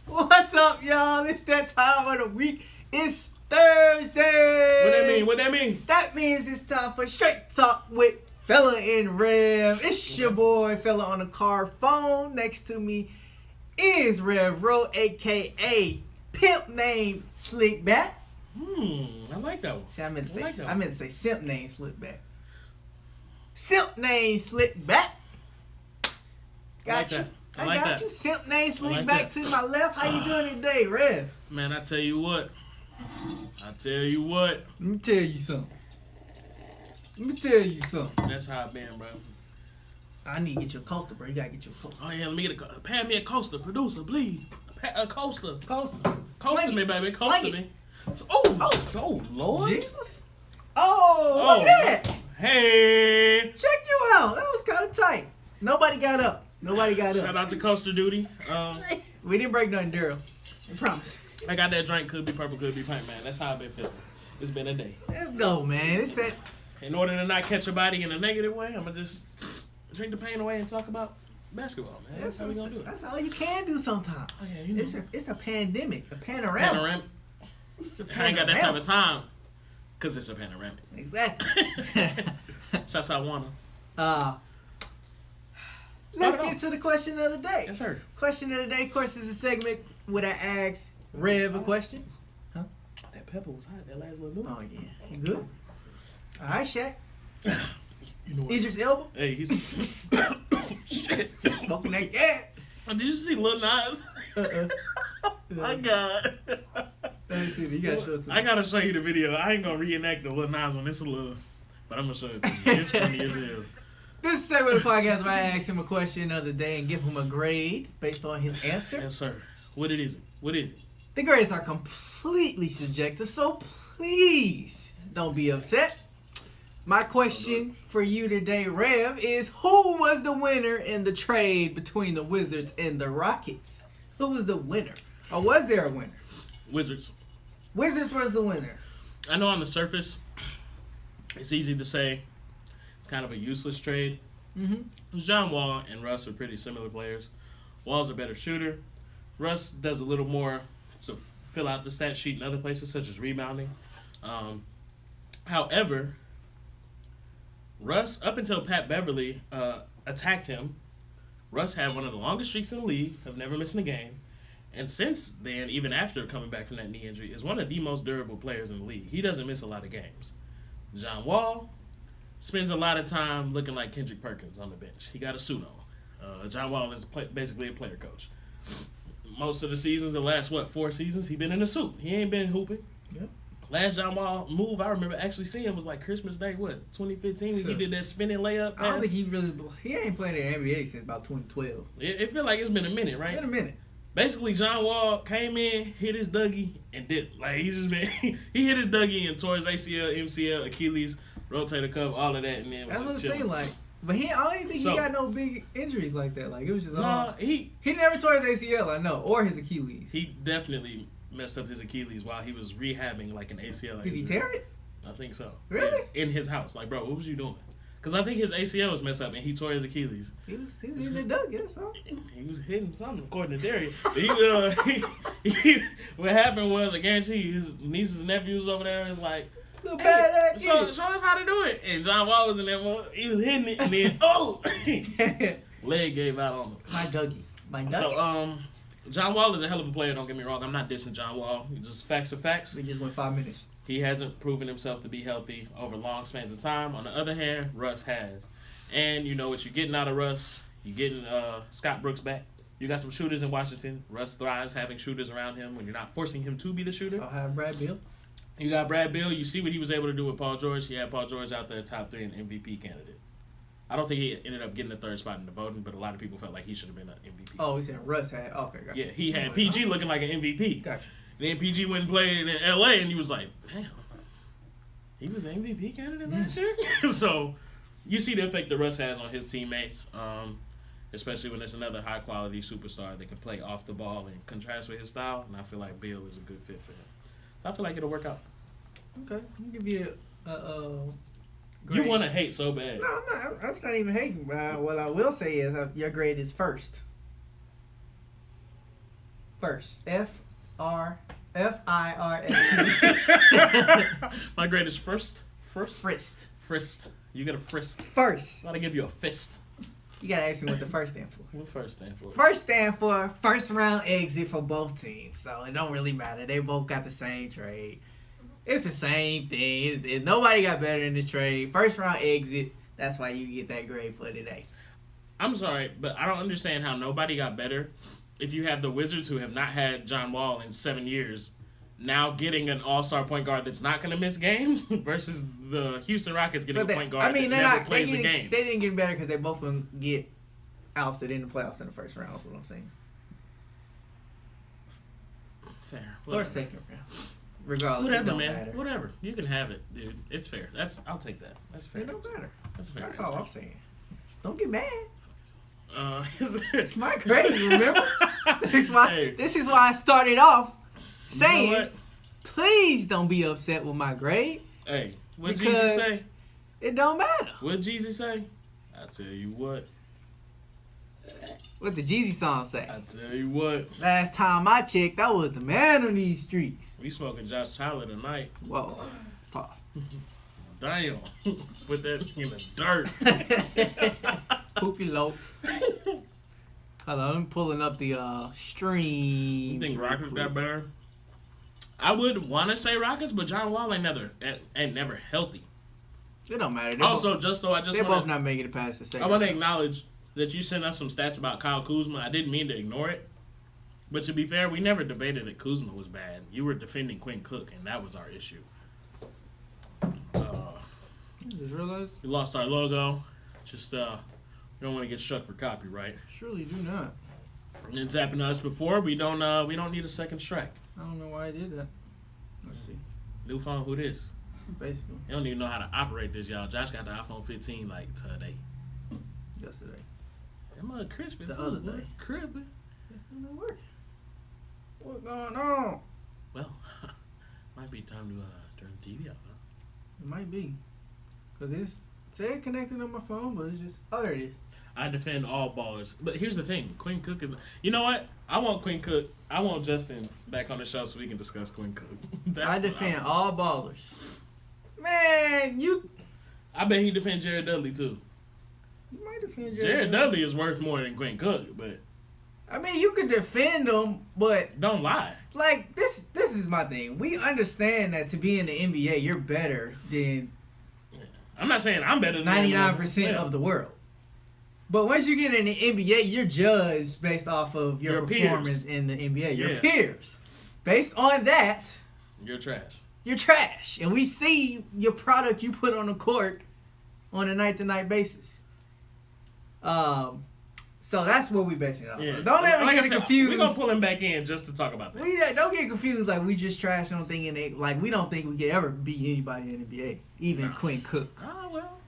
What's up, y'all? It's that time of the week. It's Thursday. What that mean? That means it's time for Straight Talk with Fella and Rev. It's your boy, Fella on the car phone. Next to me is Rev Ro, a.k.a. Pimp Name Slickback. I like that one. See, I meant to say Simp Name Slickback. Simp Name Slickback. Got you. I got you. Simp Name Slickback to my left. How you doing today, Rev? Man, I tell you what. Let me tell you something. That's how I've been, bro. I need to get you a coaster, bro. You gotta get you a coaster. Oh yeah, let me get pay me a coaster, producer, please. A coaster. Coaster me, baby. Coaster me. Oh, Lord. Jesus. Oh, look at that. Hey. Check you out. That was kind of tight. Nobody got up. Shout out to Coaster Duty. We didn't break nothing, Daryl. I promise. I got that drink. Could be purple, could be pink, man. That's how I've been feeling. It's been a day. Let's go, man. It's that. In order to not catch a body in a negative way, I'm going to just drink the pain away and talk about basketball, man. That's how we going to do it. That's all you can do sometimes. Oh, yeah, you know. It's a pandemic. A panorama. I ain't got that type of time. Because it's a panoramic. Exactly. Shouts out Wanna. Let's get to the question of the day. Yes, sir. Question of the day, of course, is a segment where I ask Rev a question. Huh? That pepper was hot. That last little noodle. Oh, yeah. You good? All right, Shaq. You know what? Idris Elba. Hey, he's... Shit. Smoking that gas. Did you see Lil Nas? My God. Let me see. You gotta show it to me. I gotta show you the video. I ain't gonna reenact the Lil Nas on this a little, but I'm gonna show it to you. It's funny as hell. This is a segment of the podcast where I ask him a question of the day and give him a grade based on his answer. Yes, sir. What is it? The grades are completely subjective, so please don't be upset. My question for you today, Rev, is who was the winner in the trade between the Wizards and the Rockets? Who was the winner? Or was there a winner? Wizards. Wizards was the winner. I know on the surface, it's easy to say it's kind of a useless trade. John Wall and Russ are pretty similar players. Wall's a better shooter. Russ does a little more to fill out the stat sheet in other places, such as rebounding. However, Russ, up until Pat Beverly attacked him, Russ had one of the longest streaks in the league of never missing a game. And since then, even after coming back from that knee injury, is one of the most durable players in the league. He doesn't miss a lot of games. John Wall spends a lot of time looking like Kendrick Perkins on the bench. He got a suit on. John Wall is basically a player coach. Most of the seasons, the last, 4 seasons, he been in a suit. He ain't been hooping. Yep. Last John Wall move I remember actually seeing was like Christmas Day, 2015, when he did that spinning layup. I don't think he ain't playing in the NBA since about 2012. It feel like it's been a minute, right? Been a minute. Basically, John Wall came in, hit his Dougie, and dipped. Like, he hit his Dougie and tore his ACL, MCL, Achilles, rotator cuff, all of that, and then that's what it chilling. seemed like. But I don't even think he got no big injuries like that. Like, it was just all... he never tore his ACL, I know, or his Achilles. He definitely messed up his Achilles while he was rehabbing, like, an ACL. Did he tear it? I think so. Really? In his house. Like, bro, what was you doing? Because I think his ACL was messed up, and he tore his Achilles. He was in the Dougie, that's all. He was hitting something, according to Darius. What happened was, I guarantee you, his nieces and nephews over there was like, hey, show us how to do it. And John Wall was in there, he was hitting it, and then, leg gave out on him. My Dougie. So, John Wall is a hell of a player, don't get me wrong. I'm not dissing John Wall. Just facts are facts. He just went 5 minutes. He hasn't proven himself to be healthy over long spans of time. On the other hand, Russ has. And you know what you're getting out of Russ. You're getting Scott Brooks back. You got some shooters in Washington. Russ thrives having shooters around him when you're not forcing him to be the shooter. So I have Brad Beal. You got Brad Beal. You see what he was able to do with Paul George. He had Paul George out there top 3 and MVP candidate. I don't think he ended up getting the 3rd spot in the voting, but a lot of people felt like he should have been an MVP. Oh, he said Russ had. Okay, gotcha. Yeah, he had PG looking like an MVP. Gotcha. And then PG went and played in LA, and he was like, damn, he was an MVP candidate last year? So you see the effect that Russ has on his teammates, especially when there's another high-quality superstar that can play off the ball and contrast with his style, and I feel like Beal is a good fit for him. So I feel like it'll work out. Okay, I'll give you a grade. You want to hate so bad. No, I'm not. That's not even hating. What I will say is your grade is first. First. F-I-R-S-T. My grade is first. Frist. Frist. You get a frist. First. I'm gonna give you a fist. You gotta ask me what the first stand for. What first stand for? First stand for first round exit for both teams. So it don't really matter. They both got the same trade. It's the same thing. Nobody got better in the trade. First round exit. That's why you get that grade for today. I'm sorry, but I don't understand how nobody got better if you have the Wizards, who have not had John Wall in 7 years, now getting an all-star point guard that's not going to miss games versus the Houston Rockets getting a point guard that never plays a game. They didn't get better because they both going to get ousted in the playoffs in the first round. That's what I'm saying. Fair. Or second round. Regardless, whatever, it don't man. matter. Whatever. You can have it, dude. It's fair. I'll take that. That's fair. It don't matter. That's fair. That's all I'm saying. Don't get mad. It's It's my grade, remember? This is why I started off saying, you know what? Please don't be upset with my grade. Hey, what did Jesus say? It don't matter. What did Jesus say? I tell you what. What the Jeezy song say? I tell you what. Last time I checked, I was the man on these streets. We smoking Josh Tyler tonight. Whoa. Pause. Damn. Put that in the dirt. Poopy low. Hold on, I'm pulling up the stream. You think Rockets got better? I would want to say Rockets, but John Wall ain't never healthy. It don't matter. They're both not making it past the second. I want to acknowledge that you sent us some stats about Kyle Kuzma. I didn't mean to ignore it. But to be fair, we never debated that Kuzma was bad. You were defending Quinn Cook, and that was our issue. Just realized We lost our logo. Just, we don't want to get struck for copyright. surely do not. It's happened to us before. We don't need a second strike. I don't know why I did that. Let's see. New phone, who this? Basically, You don't even know how to operate this, y'all. Josh got the iPhone 15 like today. yesterday. That mother crispy The too, other boy. day. Crispy. It's still not working. What's going on? Well, might be time to turn the TV off, huh? It might be. Because it's said connected on my phone, but it's just... Oh, there it is. I defend all ballers. But here's the thing. Quinn Cook is... You know what? I want Quinn Cook... I want Justin back on the show so we can discuss Quinn Cook. I defend all ballers. Man, you... I bet he defend Jared Dudley, too. You might defend Jared Dudley is worth more than Quinn Cook, but... I mean, you could defend him, but... Don't lie. Like, this is my thing. We understand that to be in the NBA, you're better than... I'm not saying I'm better than 99% of the world. But once you get in the NBA, you're judged based off of your performance in the NBA. Your peers. Based on that, you're trash. You're trash. And we see your product you put on the court on a night-to-night basis. So that's what we basing it on. Yeah. So don't ever like get confused. We're going to pull him back in just to talk about that. Don't get confused like we just trash on thinking it. Like we don't think we could ever beat anybody in the NBA. Even Quinn Cook. Well.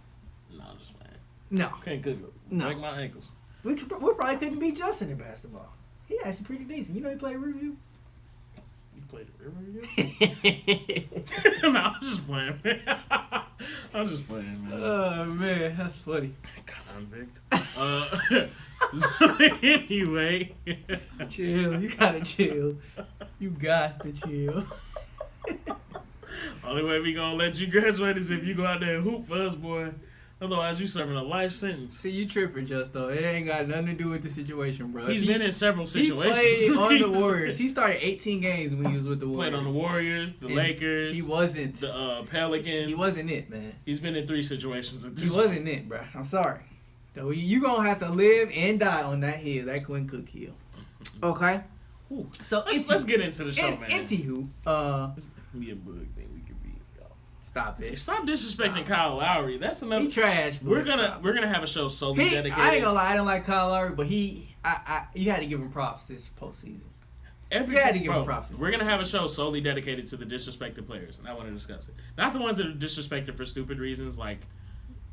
No, I'm just playing. No. Quinn Cook. No. Break my ankles. We probably couldn't beat Justin in basketball. He actually pretty decent. You know he played review. You played a review? No, I'm just playing, man. I'm just playing, man. Oh, man. That's funny. Convict. So anyway. Chill. You gotta chill. You got to chill. Only way we gonna let you graduate is if you go out there and hoop for us, boy. Otherwise, you serving a life sentence. See, you tripping, Justo. It ain't got nothing to do with the situation, bro. He's been in several situations. He played on the Warriors. He started 18 games when he was with the Warriors. Played on the Warriors, the Lakers. He wasn't. The Pelicans. He wasn't it, man. He's been in 3 situations at this He wasn't it, bro. I'm sorry. So you gonna have to live and die on that hill, that Quinn Cook hill. Okay? Ooh. So let's get into the show, man. Anywho, this could be a bug thing we could be. Stop it. Stop disrespecting Kyle Lowry. That's another. He trash. Bro. We're gonna have a show solely dedicated. I ain't gonna lie. I don't like Kyle Lowry, but you had to give him props this postseason. You had to give him props. We're gonna have a show solely dedicated to the disrespected players, and I want to discuss it. Not the ones that are disrespected for stupid reasons, like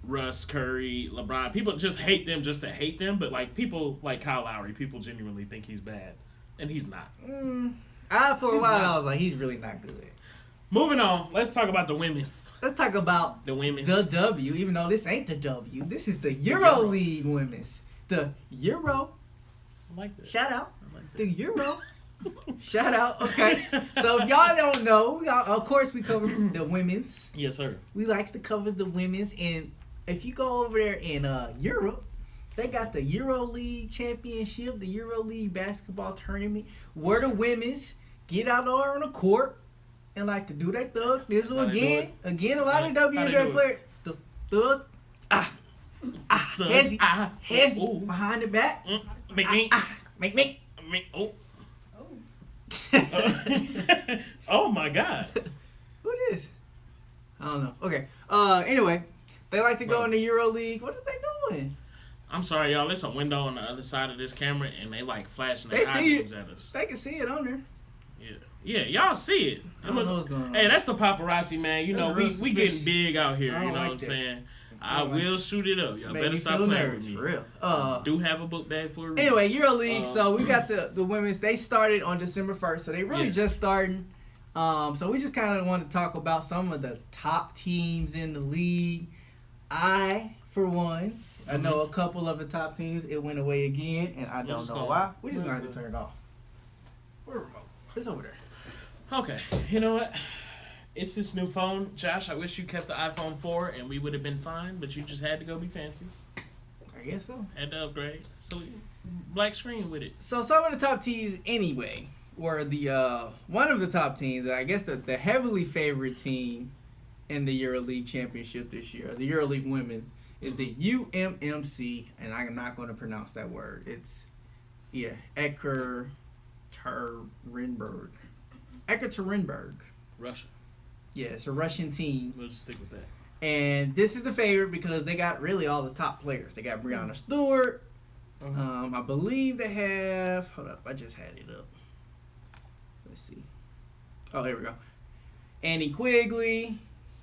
Russ, Curry, LeBron. People just hate them just to hate them, but like people like Kyle Lowry, people genuinely think he's bad, and he's not. For a while, I was like, he's really not good. Moving on, let's talk about the women's. Let's talk about the women's. The W, even though this ain't the W. This is the EuroLeague women's. The Euro. I like that. Shout out. I like that. The Euro Shout out. Okay. So if y'all don't know, of course we cover the women's. Yes, sir. We like to cover the women's, and if you go over there in Europe, they got the EuroLeague championship, the EuroLeague basketball tournament, where the women's get out there on the court and like to do their thug thizzle again. A lot of WNBA players. Thug. Hezzy. Behind the back. Make me. Make me. Oh. Oh my God. Who this? I don't know. Okay. Anyway, they like to go in the EuroLeague. What is they doing? I'm sorry, y'all. There's a window on the other side of this camera, and they like flashing their They see items at us. They can see it on there. Yeah, y'all see it. I don't know what's going on. Hey, that's the paparazzi, man. You know, we getting big out here. I don't You know like what I'm that. saying? I will shoot it up. Y'all better stop playing nervous, with me. for real. Do have a book bag for a reason. Anyway, EuroLeague. So we got the women's. They started on December 1st, so they really just starting. So we just kind of want to talk about some of the top teams in the league. For one, I know a couple of the top teams. It went away again, and I don't know why. We just going to turn it off. Where's the remote? It's over there. Okay, you know what? It's this new phone. Josh, I wish you kept the iPhone 4 and we would have been fine, but you just had to go be fancy. I guess so. Had to upgrade. So, black screen with it. So some of the top teams anyway were the one of the top teams, I guess the heavily favored team in the EuroLeague championship this year, the EuroLeague women's, is the UMMC, and I'm not going to pronounce that word. It's, Ekaterinburg. Russia. Yeah, it's a Russian team. We'll just stick with that. And this is the favorite because they got really all the top players. They got Breanna Stewart. I believe they have... Hold up, I just had it up. Let's see. Oh, there we go. Annie Quigley,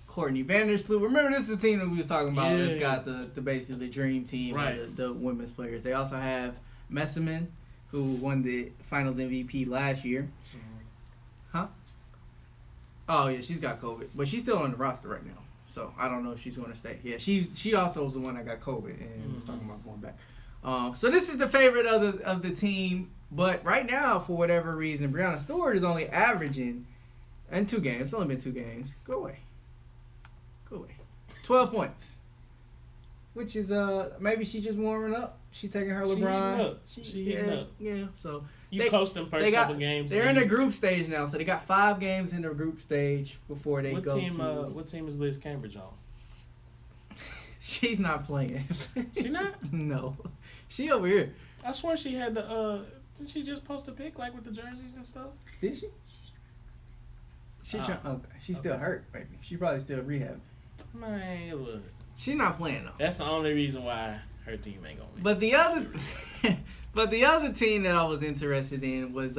Courtney Vandersloot. Remember, this is the team that we was talking about. It's got the basically the dream team, right. The women's players. They also have Messiman, who won the Finals MVP last year. Huh? Oh yeah, she's got COVID, but she's still on the roster right now. So I don't know if she's going to stay. Yeah, she also was the one that got COVID and was talking about going back. So this is the favorite of the team, but right now for whatever reason, Breanna Stewart is only averaging in 2 games. It's only been 2 games. Go away. 12 points, which is maybe she just warming up. She taking her LeBron. She hitting up. Yeah. So you post them first couple games. They're in the group stage now, so they got 5 games in the group stage before they go to. What team is Liz Cambridge on? She's not playing. She not? No, she over here. I swear she had the. Didn't she just post a pic like with the jerseys and stuff? Did she? She's still hurt, baby. She probably still rehabbing. Man, look. She's not playing though. That's the only reason why her team ain't gonna win. But the other team that I was interested in was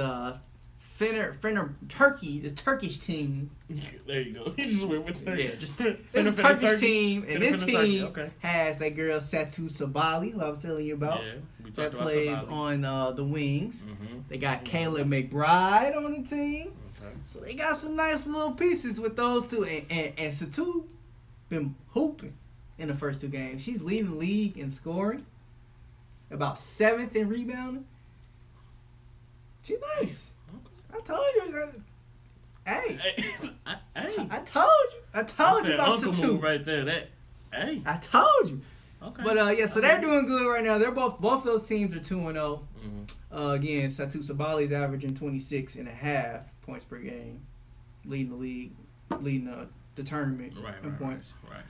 Turkey, the Turkish team. There you go. You just went with Turkey. Yeah, just it's a Turkish team, and this team has that girl Satu Sabali, who I was telling you about. Yeah, we talked that about plays Sabali. on the wings. Mm-hmm. They got Kayla McBride on the team. Okay. So they got some nice little pieces with those two, and Satu been hooping in the first 2 games. She's leading the league in scoring, about 7th in rebounding. She's nice. Okay. I told you. Hey. I told you about Satu right there. I told you. Okay. But so they're doing good right now. They're both those teams are 2-0. Again, Satu Sabali's averaging 26.5 points per game, leading the league, leading the tournament in points. Right.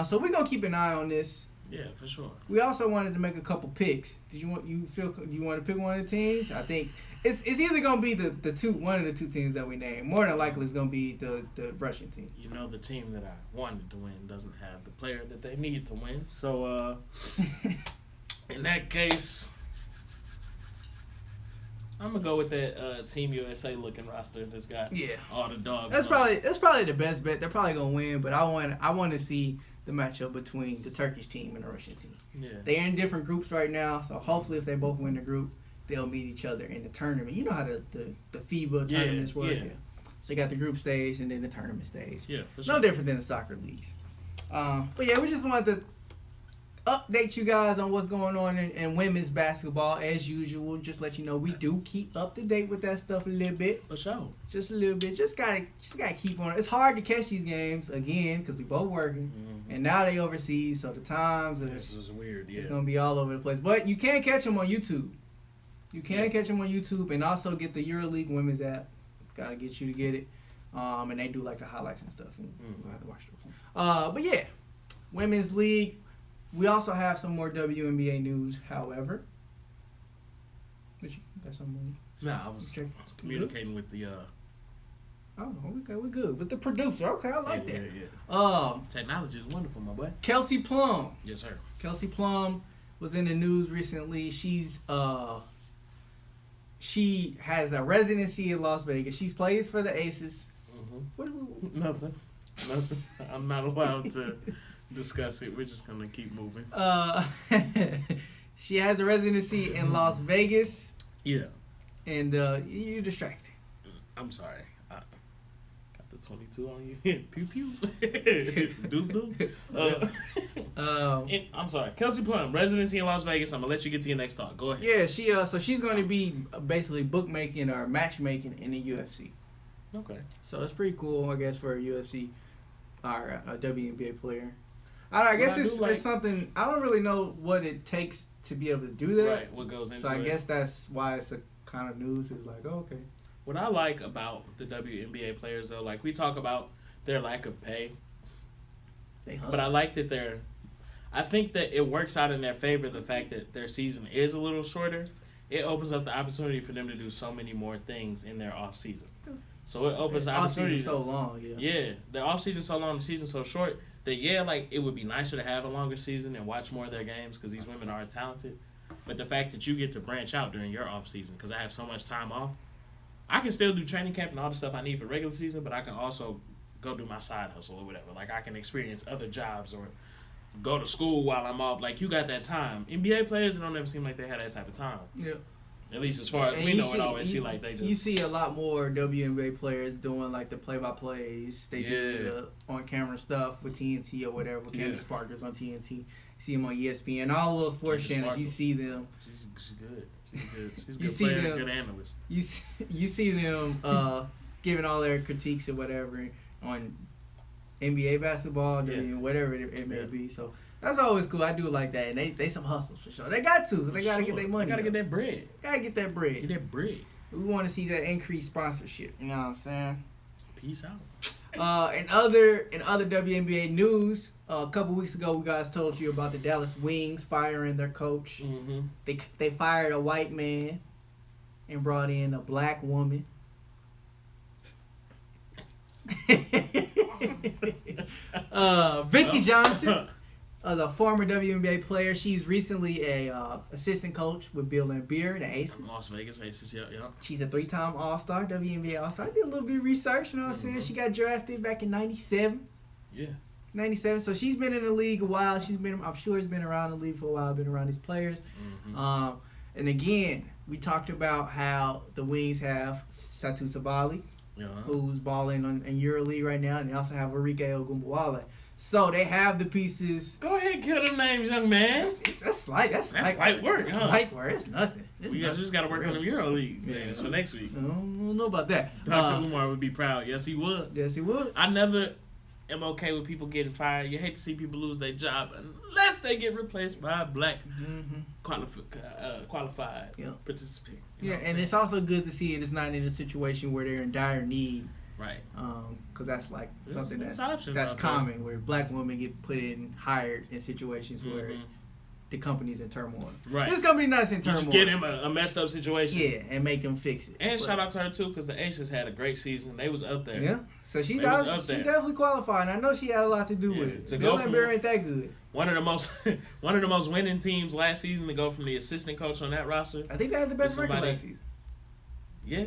So we're gonna keep an eye on this. Yeah, for sure. We also wanted to make a couple picks. Do you want to pick one of the teams? I think it's either gonna be one of the 2 teams that we name. More than likely, it's gonna be the Russian team. You know, the team that I wanted to win doesn't have the player that they need to win. So in that case, I'm gonna go with that Team USA looking roster that's got all the dogs. That's probably the best bet. They're probably gonna win, but I want to see the matchup between the Turkish team and the Russian team. Yeah. They're in different groups right now, so hopefully if they both win the group, they'll meet each other in the tournament. You know how the FIBA tournaments work. Yeah. So you got the group stage and then the tournament stage. Yeah, for sure. No different than the soccer leagues. But yeah, we just wanted to update you guys on what's going on in women's basketball as usual. Just let you know we do keep up to date with that stuff a little bit. For sure. Just a little bit. Just gotta keep on. It's hard to catch these games again because we both working, and now they overseas, so the times This is weird. Yeah. it's gonna be all over the place. But you can catch them on YouTube. You can catch them on YouTube and also get the EuroLeague women's app. Gotta get you to get it. And they do like the highlights and stuff. And we'll have to watch those. But yeah, women's league. We also have some more WNBA news. However, but you got something? Nah, I was communicating with the. Oh, okay, we're good with the producer. Okay, I like that. Yeah. Technology is wonderful, my boy. Kelsey Plum. Yes, sir. Kelsey Plum was in the news recently. She has a residency in Las Vegas. She plays for the Aces. Nothing. I'm not allowed to discuss it. We're just gonna keep moving. She has a residency in Las Vegas. Yeah. And you're distracted. I'm sorry. I got the 22 on you. Pew pew. Deuce. I'm sorry. Kelsey Plum, residency in Las Vegas. I'm gonna let you get to your next thought. Go ahead. Yeah, so she's gonna be basically bookmaking or matchmaking in the UFC. Okay. So it's pretty cool, I guess, for a UFC or a WNBA player. I guess it's something. I don't really know what it takes to be able to do that. Right. What goes into it. So I guess that's why it's a kind of news. Is like, oh, okay. What I like about the WNBA players, though, like we talk about their lack of pay, but I like that I think that it works out in their favor. The fact that their season is a little shorter, it opens up the opportunity for them to do so many more things in their off season. So it opens the opportunity. Off season so long, yeah. Yeah, the off season so long, the season so short that like it would be nicer to have a longer season and watch more of their games because these women are talented. But the fact that you get to branch out during your off season, because I have so much time off, I can still do training camp and all the stuff I need for regular season, but I can also go do my side hustle or whatever. Like I can experience other jobs or go to school while I'm off. Like you got that time. NBA players, it don't ever seem like they have that type of time. Yeah. At least as far as we know, it always seems like they just... You see a lot more WNBA players doing, like, the play-by-plays. They do the on-camera stuff with TNT or whatever, with Candy Sparkers on TNT. You see them on ESPN. All the little sports channels, you see them. She's good. She's a good player, good analyst. You see them giving all their critiques or whatever on NBA basketball, whatever it may be. So... That's always cool. I do like that. And they some hustles for sure. They got to. They got to get their money. They got to get that bread. Got to get that bread. Get that bread. We want to see that increased sponsorship. You know what I'm saying? Peace out. In other WNBA news, a couple weeks ago, we guys told you about the Dallas Wings firing their coach. Mm-hmm. They fired a white man and brought in a black woman. Vicky Johnson. The former WNBA player, she's recently a assistant coach with Bill Laimbeer, the Aces. Las Vegas Aces, yeah. She's a 3-time All-Star, WNBA All-Star. I did a little bit of research, you know what I'm saying? She got drafted back in 97. Yeah. 97. So she's been in the league a while. I'm sure she's been around the league for a while, been around these players. Mm-hmm. And again, we talked about how the Wings have Satu Sabali, who's balling in EuroLeague right now, and they also have Enrique Ogunbowale. So they have the pieces. Go ahead, kill them names, young man. That's light work. Huh? Light work. It's nothing. We just got to work on the EuroLeague games for next week. I don't know about that. Dr. Umar would be proud. Yes, he would. Yes, he would. I never am okay with people getting fired. You hate to see people lose their job unless they get replaced by a black qualified participant. And it's also good to see it's not in a situation where they're in dire need. Right. Because that's like something that's common, where black women get hired in situations where the company's in turmoil. Right. This company not in turmoil. Just get him a messed up situation. Yeah, and make them fix it. And shout out to her too, because the Aces had a great season. They was up there. Yeah. So she definitely qualified. And I know she had a lot to do with it. Bill Laimbeer ain't that good. One of the most winning teams last season to go from the assistant coach on that roster. I think they had the best record last season. Yeah.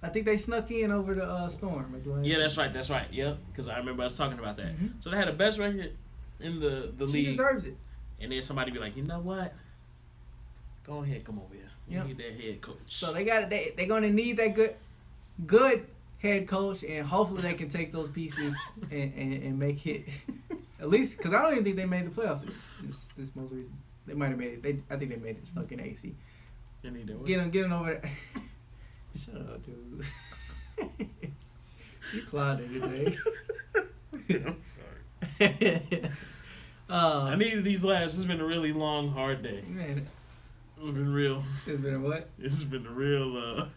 I think they snuck in over the Storm. Yeah, that's right. Yeah, because I remember us talking about that. Mm-hmm. So they had the best record in the league. She deserves it. And then somebody be like, you know what? Go ahead, come over here. You need that head coach. So they're going to need that good head coach, and hopefully they can take those pieces and make it At least, because I don't even think they made the playoffs this most recent. They might have made it. I think they made it. Snuck in AC. Get him over there. Shut up, dude. You clouded today. I'm sorry. I needed these laughs. It's been a really long, hard day. Man, it's been real. It's been a what? It's been a real.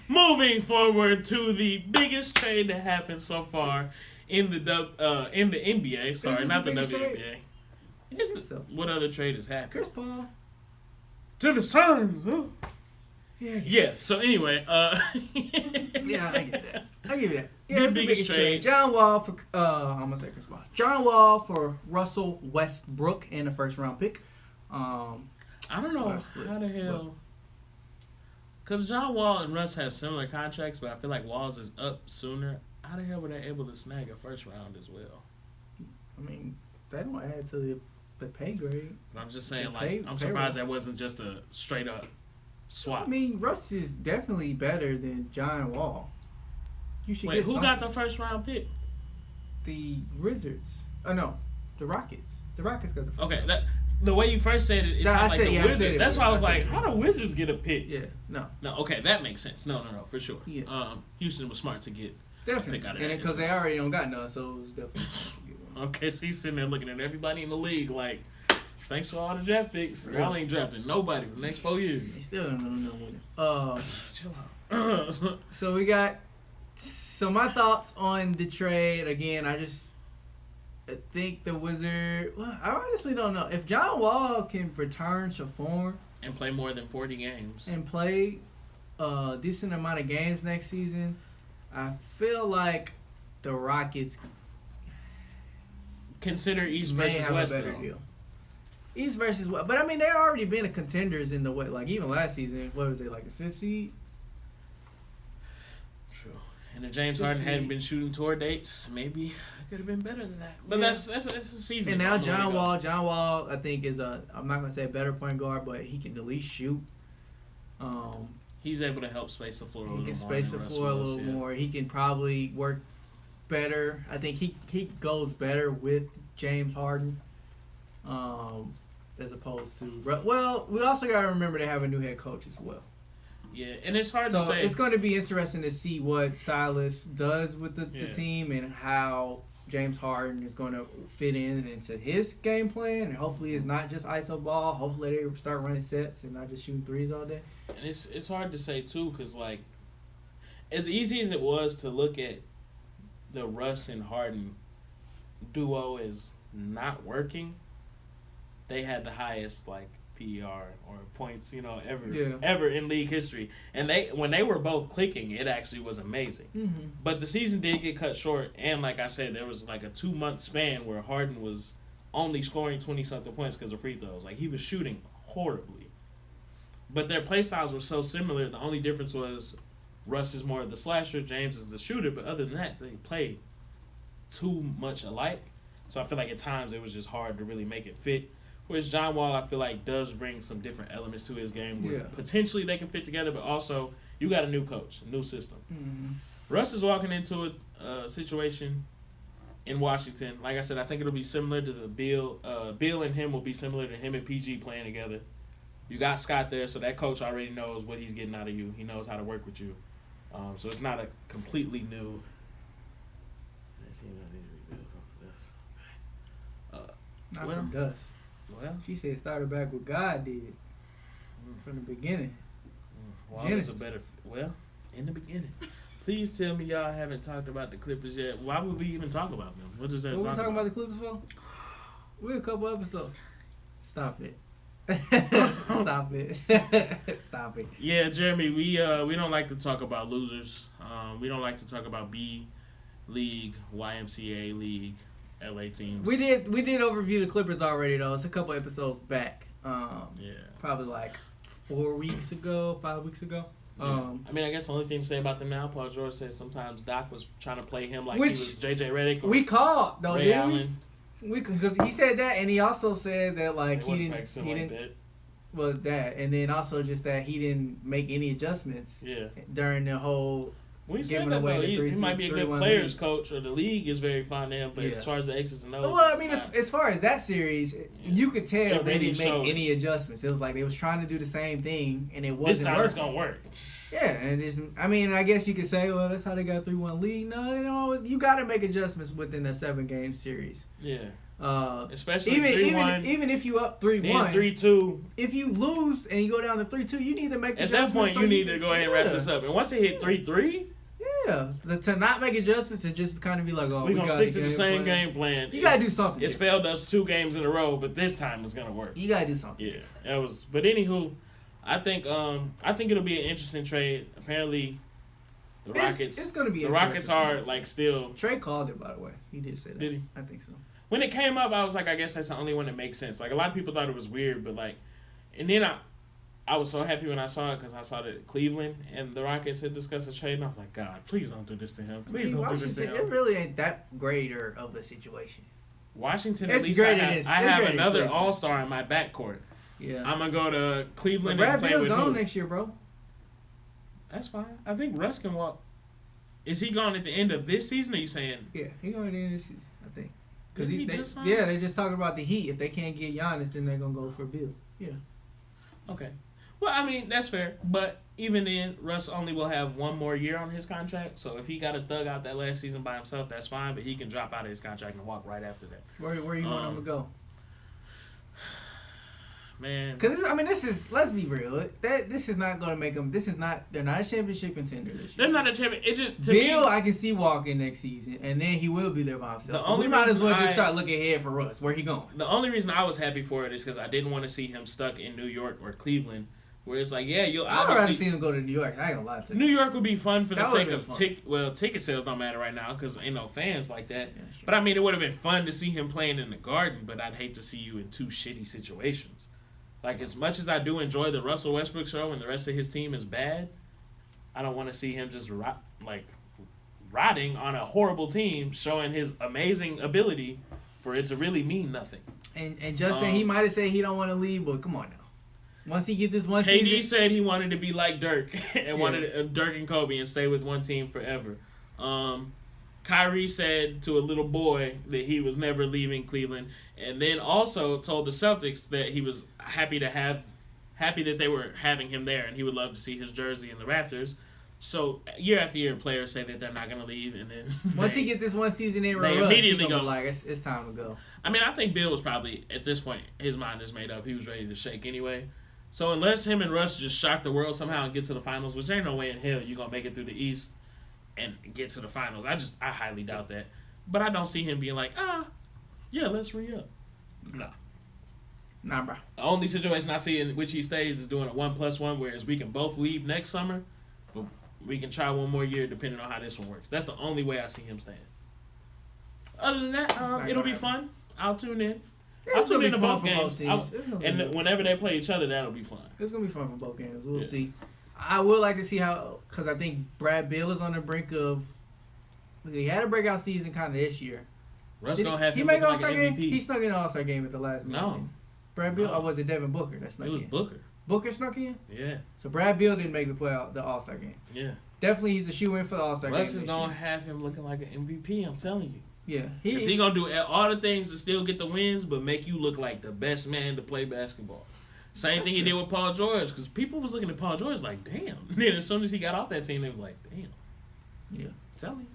Moving forward to the biggest trade that happened so far in the NBA. Sorry, not the WNBA. What other trade has happened? Chris Paul to the Suns. Oh. Yeah. So anyway, yeah, I get that. I give you that. Yeah, the biggest trade. John Wall for I'm gonna say Chris Paul. John Wall for Russell Westbrook and a first round pick. I don't know how the hell. Because John Wall and Russ have similar contracts, but I feel like Wall's is up sooner. How the hell were they able to snag a first round as well? I mean, they don't add to the pay grade. But I'm just saying, I'm surprised that wasn't just a straight up swap. I mean, Russ is definitely better than John Wall. You should Wait, who got the first round pick? The Wizards. Oh, no. The Rockets. The Rockets got the first round. The way you first said it sounded like the Wizards. That's why I was like, how do Wizards get a pick? Yeah, no. Okay, that makes sense. No, for sure. Yeah. Houston was smart to get definitely. A pick out of that. And because they already don't got none, so it was definitely smart to get one. Okay, so he's sitting there looking at everybody in the league like, thanks for all the draft picks. Really? Y'all ain't drafting nobody for the next 4 years. They still don't know. Chill out. So we got... So my thoughts on the trade, again, I think the Wizard... Well, I honestly don't know. If John Wall can return to form... And play more than 40 games. And play a decent amount of games next season, I feel like the Rockets... Consider East versus West, though. Deal. East versus West. But, I mean, they already been a contenders in the way. Like, even last season, what was it, like the 5th seed? True. And if James Harden hadn't been shooting tour dates, maybe it could have been better than that. But that's a season. And now John Wall, I think, is I'm not going to say a better point guard, but he can at least shoot. He's able to help space the floor a little more. He can space the floor a little more. He can probably work better. I think he goes better with James Harden as opposed to... Well, we also got to remember they have a new head coach as well. Yeah, and it's hard to say. So it's going to be interesting to see what Silas does with the team and how James Harden is going to fit into his game plan. And hopefully it's not just iso ball. Hopefully they start running sets and not just shooting threes all day. And it's hard to say, too, because, like, as easy as it was to look at the Russ and Harden duo as not working, they had the highest, like, PER or points, ever in league history. And when they were both clicking, it actually was amazing. Mm-hmm. But the season did get cut short, and like I said, there was like a 2-month span where Harden was only scoring 20-something points because of free throws. Like, he was shooting horribly. But their play styles were so similar. The only difference was Russ is more of the slasher, James is the shooter. But other than that, they played too much alike. So I feel like at times it was just hard to really make it fit. Whereas John Wall, I feel like, does bring some different elements to his game where potentially they can fit together, but also you got a new coach, a new system. Mm-hmm. Russ is walking into a situation in Washington. Like I said, I think it'll be similar to the Bill. Bill and him will be similar to him and PG playing together. You got Scott there, so that coach already knows what he's getting out of you. He knows how to work with you. So it's not a completely new... Not from Dust. Well, she said started back what God did from the beginning. Genesis. In the beginning. Please tell me y'all haven't talked about the Clippers yet. Why would we even talk about them? What does that What talk we talking about the Clippers for? We're a couple episodes. Stop it. Stop it. Stop it. Yeah, Jeremy, we don't like to talk about losers. We don't like to talk about B League, YMCA League, LA teams. We did overview the Clippers already though. It's a couple episodes back. Probably like 4 weeks ago, 5 weeks ago. Yeah. I mean, I guess the only thing to say about them now, Paul George said sometimes Doc was trying to play him like he was JJ Redick. We called though, Ray didn't Allen. we? Because he said that, and he also said that like he didn't. That. Well, that, and then also just that he didn't make any adjustments. Yeah. During the whole We said giving that away though. the He might be a good 3-1 players lead. coach, or the league is very fond of him. But Yeah. as far as the X's and O's, Well, I mean, as far as that series, you could tell It they really didn't make showed. any adjustments. It was like they was trying to do the same thing, and it this wasn't time working. it's gonna work. Yeah, and just, I mean, I guess you could say, well, that's how they got 3-1 lead. No, they don't always. You got to make adjustments within a 7-game series. Yeah, Uh, especially even if you up 3-1, then 3-2. if you lose and you go down to 3-2, you need to make At that adjustments. point, so you need can- to go ahead and wrap this up. And once it hit 3-3, to not make adjustments and just kind of be like, oh, we're gonna got stick a to the game same plan. game plan. You gotta do something. It's failed us 2 games in a row, but this time it's gonna work. You gotta do something. Yeah, that was. But anywho, I think it'll be an interesting trade. Apparently, the Rockets. It's gonna be. The Rockets are like still. Trey called it, by the way. He did say that. Did he? I think so. When it came up, I was like, I guess that's the only one that makes sense. Like a lot of people thought it was weird, but like, and then I was so happy when I saw it because I saw that Cleveland and the Rockets had discussed a trade, and I was like, God, please don't do this to him. Please don't do this to him. It really ain't that greater of a situation. Washington, It's at least great I it have, is. I It's have great another it's great. all-star in my backcourt. Yeah. I'm going to go to But Cleveland Brad and play Beal with gone who? next year, bro. That's fine. I think Russ can walk. Is he gone at the end of this season, or are you saying? Yeah, he going to the end of this season, I think. Didn't he just sign? They're just talking about the Heat. If they can't get Giannis, then they're gonna go for Bill. Yeah. Okay. Well, I mean, that's fair. But even then, Russ only will have 1 more year on his contract. So if he got to thug out that last season by himself, that's fine. But he can drop out of his contract and walk right after that. Where you want him to go? Man. Because this is, let's be real. This is not gonna make them. They're not a championship contender this year. They're not a champion. It just, to Bill, me, I can see walking next season, and then he will be there by himself. The So only we might as reason well just I- start looking ahead for Russ. Where he going? the only reason I was happy for it is because I didn't want to see him stuck in New York or Cleveland, where it's like, yeah, you'll I'd rather obviously. see him go to New York. I ain't gonna lie to you. New York would be fun for the That sake would've of been fun. ticket sales don't matter right now because ain't no fans like that. Yeah, sure. But I mean, it would have been fun to see him playing in the Garden. But I'd hate to see you in 2 shitty situations. Like as much as I do enjoy the Russell Westbrook show and the rest of his team is bad, I don't want to see him just rotting on a horrible team, showing his amazing ability for it to really mean nothing. And Justin, he might have said he don't want to leave, but come on now. Once he get this one KD season, said he wanted to be like Dirk and wanted Yeah. Dirk and Kobe and stay with one team forever. Kyrie said to a little boy that he was never leaving Cleveland, and then also told the Celtics that he was happy that they were having him there, and he would love to see his jersey in the rafters. So year after year, players say that they're not going to leave, and then once he get this one season in, they Russ, immediately he gonna go. be like, it's time to go. I mean, I think Bill was probably, at this point, his mind is made up. He was ready to shake anyway. So unless him and Russ just shock the world somehow and get to the finals, which ain't no way in hell you're going to make it through the East and get to the finals. I highly doubt that. But I don't see him being like, yeah, let's re-up. No. Nah, bro. The only situation I see in which he stays is doing a 1+1, whereas we can both leave next summer, but we can try 1 more year depending on how this one works. That's the only way I see him staying. Other than that, it'll be fun. I'll tune in. I'll tune in to both games. And whenever they play each other, that'll be fun. It's going to be fun for both games. We'll Yeah. see. I would like to see how, because I think Brad Beal is on the brink of, he had a breakout season kind of this year. Russ gonna have he him make looking like All-Star an game? He MVP. snuck in the All-Star game at the last minute. No. Brad Beal? No. Or was it Devin Booker that snuck It was in? Booker. Booker snuck in? Yeah. So Brad Beal didn't make the All-Star game. Yeah. Definitely he's a shoe-in for the All-Star game. Russ is this gonna year. have him looking like an MVP. I'm telling you. Yeah. He gonna do all the things to still get the wins, but make you look like the best man to play basketball. Same thing he did with Paul George, because people was looking at Paul George like, damn. And then as soon as he got off that team, they was like, damn. Yeah. Tell me,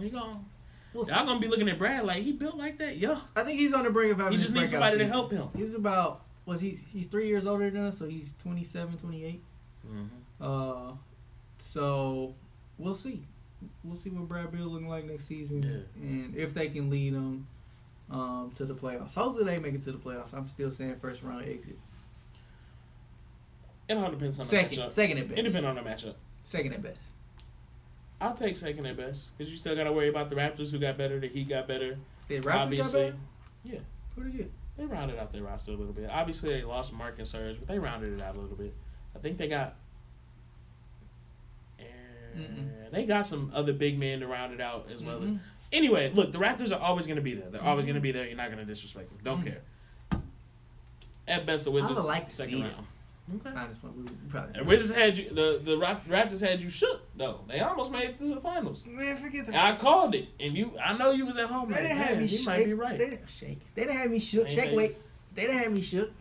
he gone. We'll see. Y'all gonna be looking at Brad like he built like that, yeah. I think he's on the brink of having He his just needs breakout somebody to season. help him. He's about, he's 3 years older than us, so he's 27, 28. Mm-hmm. So we'll see. We'll see what Brad Beal looking like next season, Yeah. and if they can lead them to the playoffs. Hopefully they make it to the playoffs. I'm still saying first round exit. It all depends on the Second matchup. at best. It depends on the matchup. Second at best. I'll take second at best because you still gotta worry about the Raptors who got better, the Heat got better. Did Raptors Obviously, got better? yeah. Pretty good. They rounded out their roster a little bit. Obviously, they lost Mark and Serge, but they rounded it out a little bit. I think they got. They got some other big men to round it out as well as. Anyway, look, the Raptors are always going to be there. They're always going to be there. You're not going to disrespect them. Don't care. At best, the Wizards I would like to second see round. it. Okay. Not just fun. We probably. And Wizards had you. The Raptors had you shook though. They almost made it to the finals. Man, forget that. I called it, and I know you was at home. They didn't have me you shake. might be right. They didn't shake. They didn't have me shook. Shake, wait. They didn't have me shook.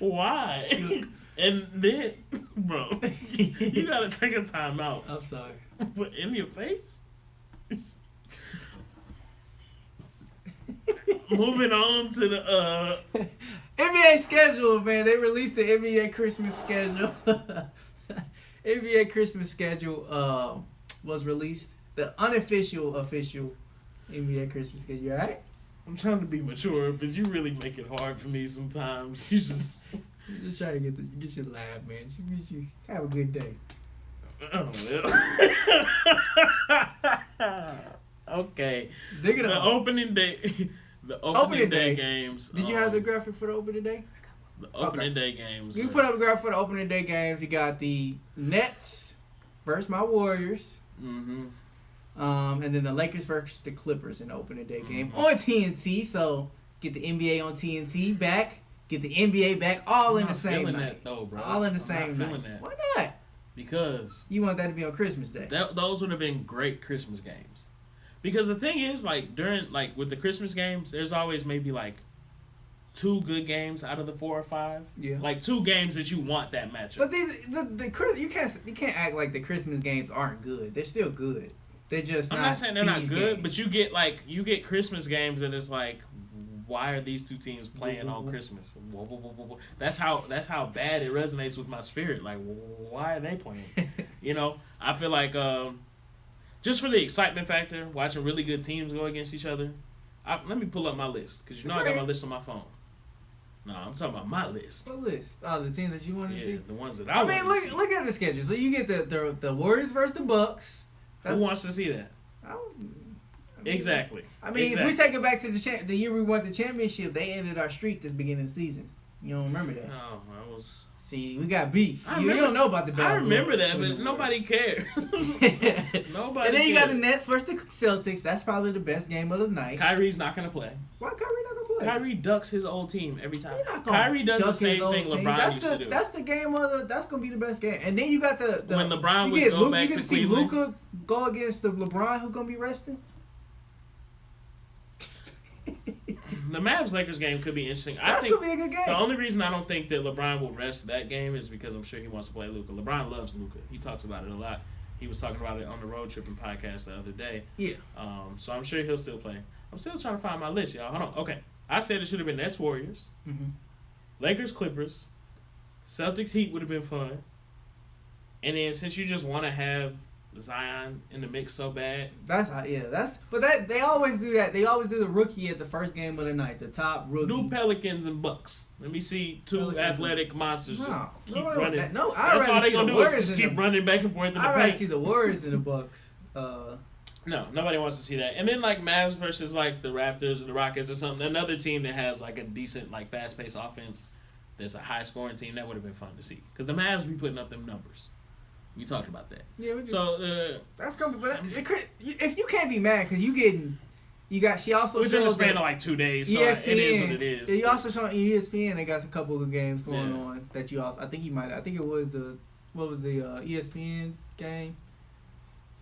Why? And then, bro, you gotta take a time out. I'm sorry. But in your face? Moving on to the NBA schedule, man. They released the NBA Christmas schedule. NBA Christmas schedule was released. The unofficial, official NBA Christmas schedule. All right? I'm trying to be mature, but you really make it hard for me sometimes. You just trying to get your laugh, man. Just get you have a good day. Oh, okay. The opening day. The opening day games. Did you have the graphic for the opening day? The opening day games. You put up a graphic for the opening day games. You got the Nets versus my Warriors. Mm-hmm. And then the Lakers versus the Clippers in the opening day game on TNT. So get the NBA on TNT back. Get the NBA back all in the same night. That though, bro. All in the same night. That. Why not? Because you want that to be on Christmas Day. Those would have been great Christmas games. Because the thing is, like during with the Christmas games, there's always maybe like 2 good games out of the 4 or 5. Yeah. Like 2 games that you want that matchup. But you can't act like the Christmas games aren't good. They're still good. They're just I'm not saying they're not good, games. but you get Christmas games and it's like, why are these 2 teams playing on Christmas? That's how bad it resonates with my spirit. Like, why are they playing? I feel like just for the excitement factor, watching really good teams go against each other. Let me pull up my list because I got my list on my phone. No, I'm talking about my list. What list? Oh, the teams that you want to see. The ones that I mean, look at the schedule. So you get the Warriors versus the Bucks. Who wants to see that? Exactly. I mean, if we take it back to the year we won the championship, they ended our streak this beginning of the season. You don't remember that? No, I was. See, we got beef. You don't know about the battle. I remember that, but nobody cares. Nobody. And then you got the Nets versus the Celtics. That's probably the best game of the night. Kyrie's not gonna play. Why Kyrie not gonna play? Kyrie ducks his old team every time. Kyrie does the same thing LeBron used to do. That's the game that's gonna be the best game. And then you got the when LeBron would go back to Cleveland. You get to see Luka go against the LeBron who's gonna be resting. The Mavs-Lakers game could be interesting. That's going to be a good game. The only reason I don't think that LeBron will rest that game is because I'm sure he wants to play Luka. LeBron loves Luka. He talks about it a lot. He was talking about it on the Road Tripping podcast the other day. Yeah. So I'm sure he'll still play. I'm still trying to find my list, y'all. Hold on. Okay. I said it should have been Nets Warriors. Mm-hmm. Lakers Clippers. Celtics Heat would have been fun. And then since you just want to have Zion in the mix so bad. They always do that. They always do the rookie at the first game of the night, the top rookie. Do Pelicans and Bucks. Let me see 2 athletic monsters just keep running. That's all they're gonna do is just keep running back and forth in the paint. I'd rather see the Warriors and the Bucks. No, nobody wants to see that. And then Mavs versus the Raptors or the Rockets or something. Another team that has a decent fast paced offense. That's a high scoring team. That would have been fun to see because the Mavs be putting up them numbers. We talked about that. Yeah, we do. So that's coming. But if you can't be mad because she also within showed the span of 2 days. So ESPN, it is what it is. You also showed ESPN. They got a couple of games going on that you also. I think it was the ESPN game.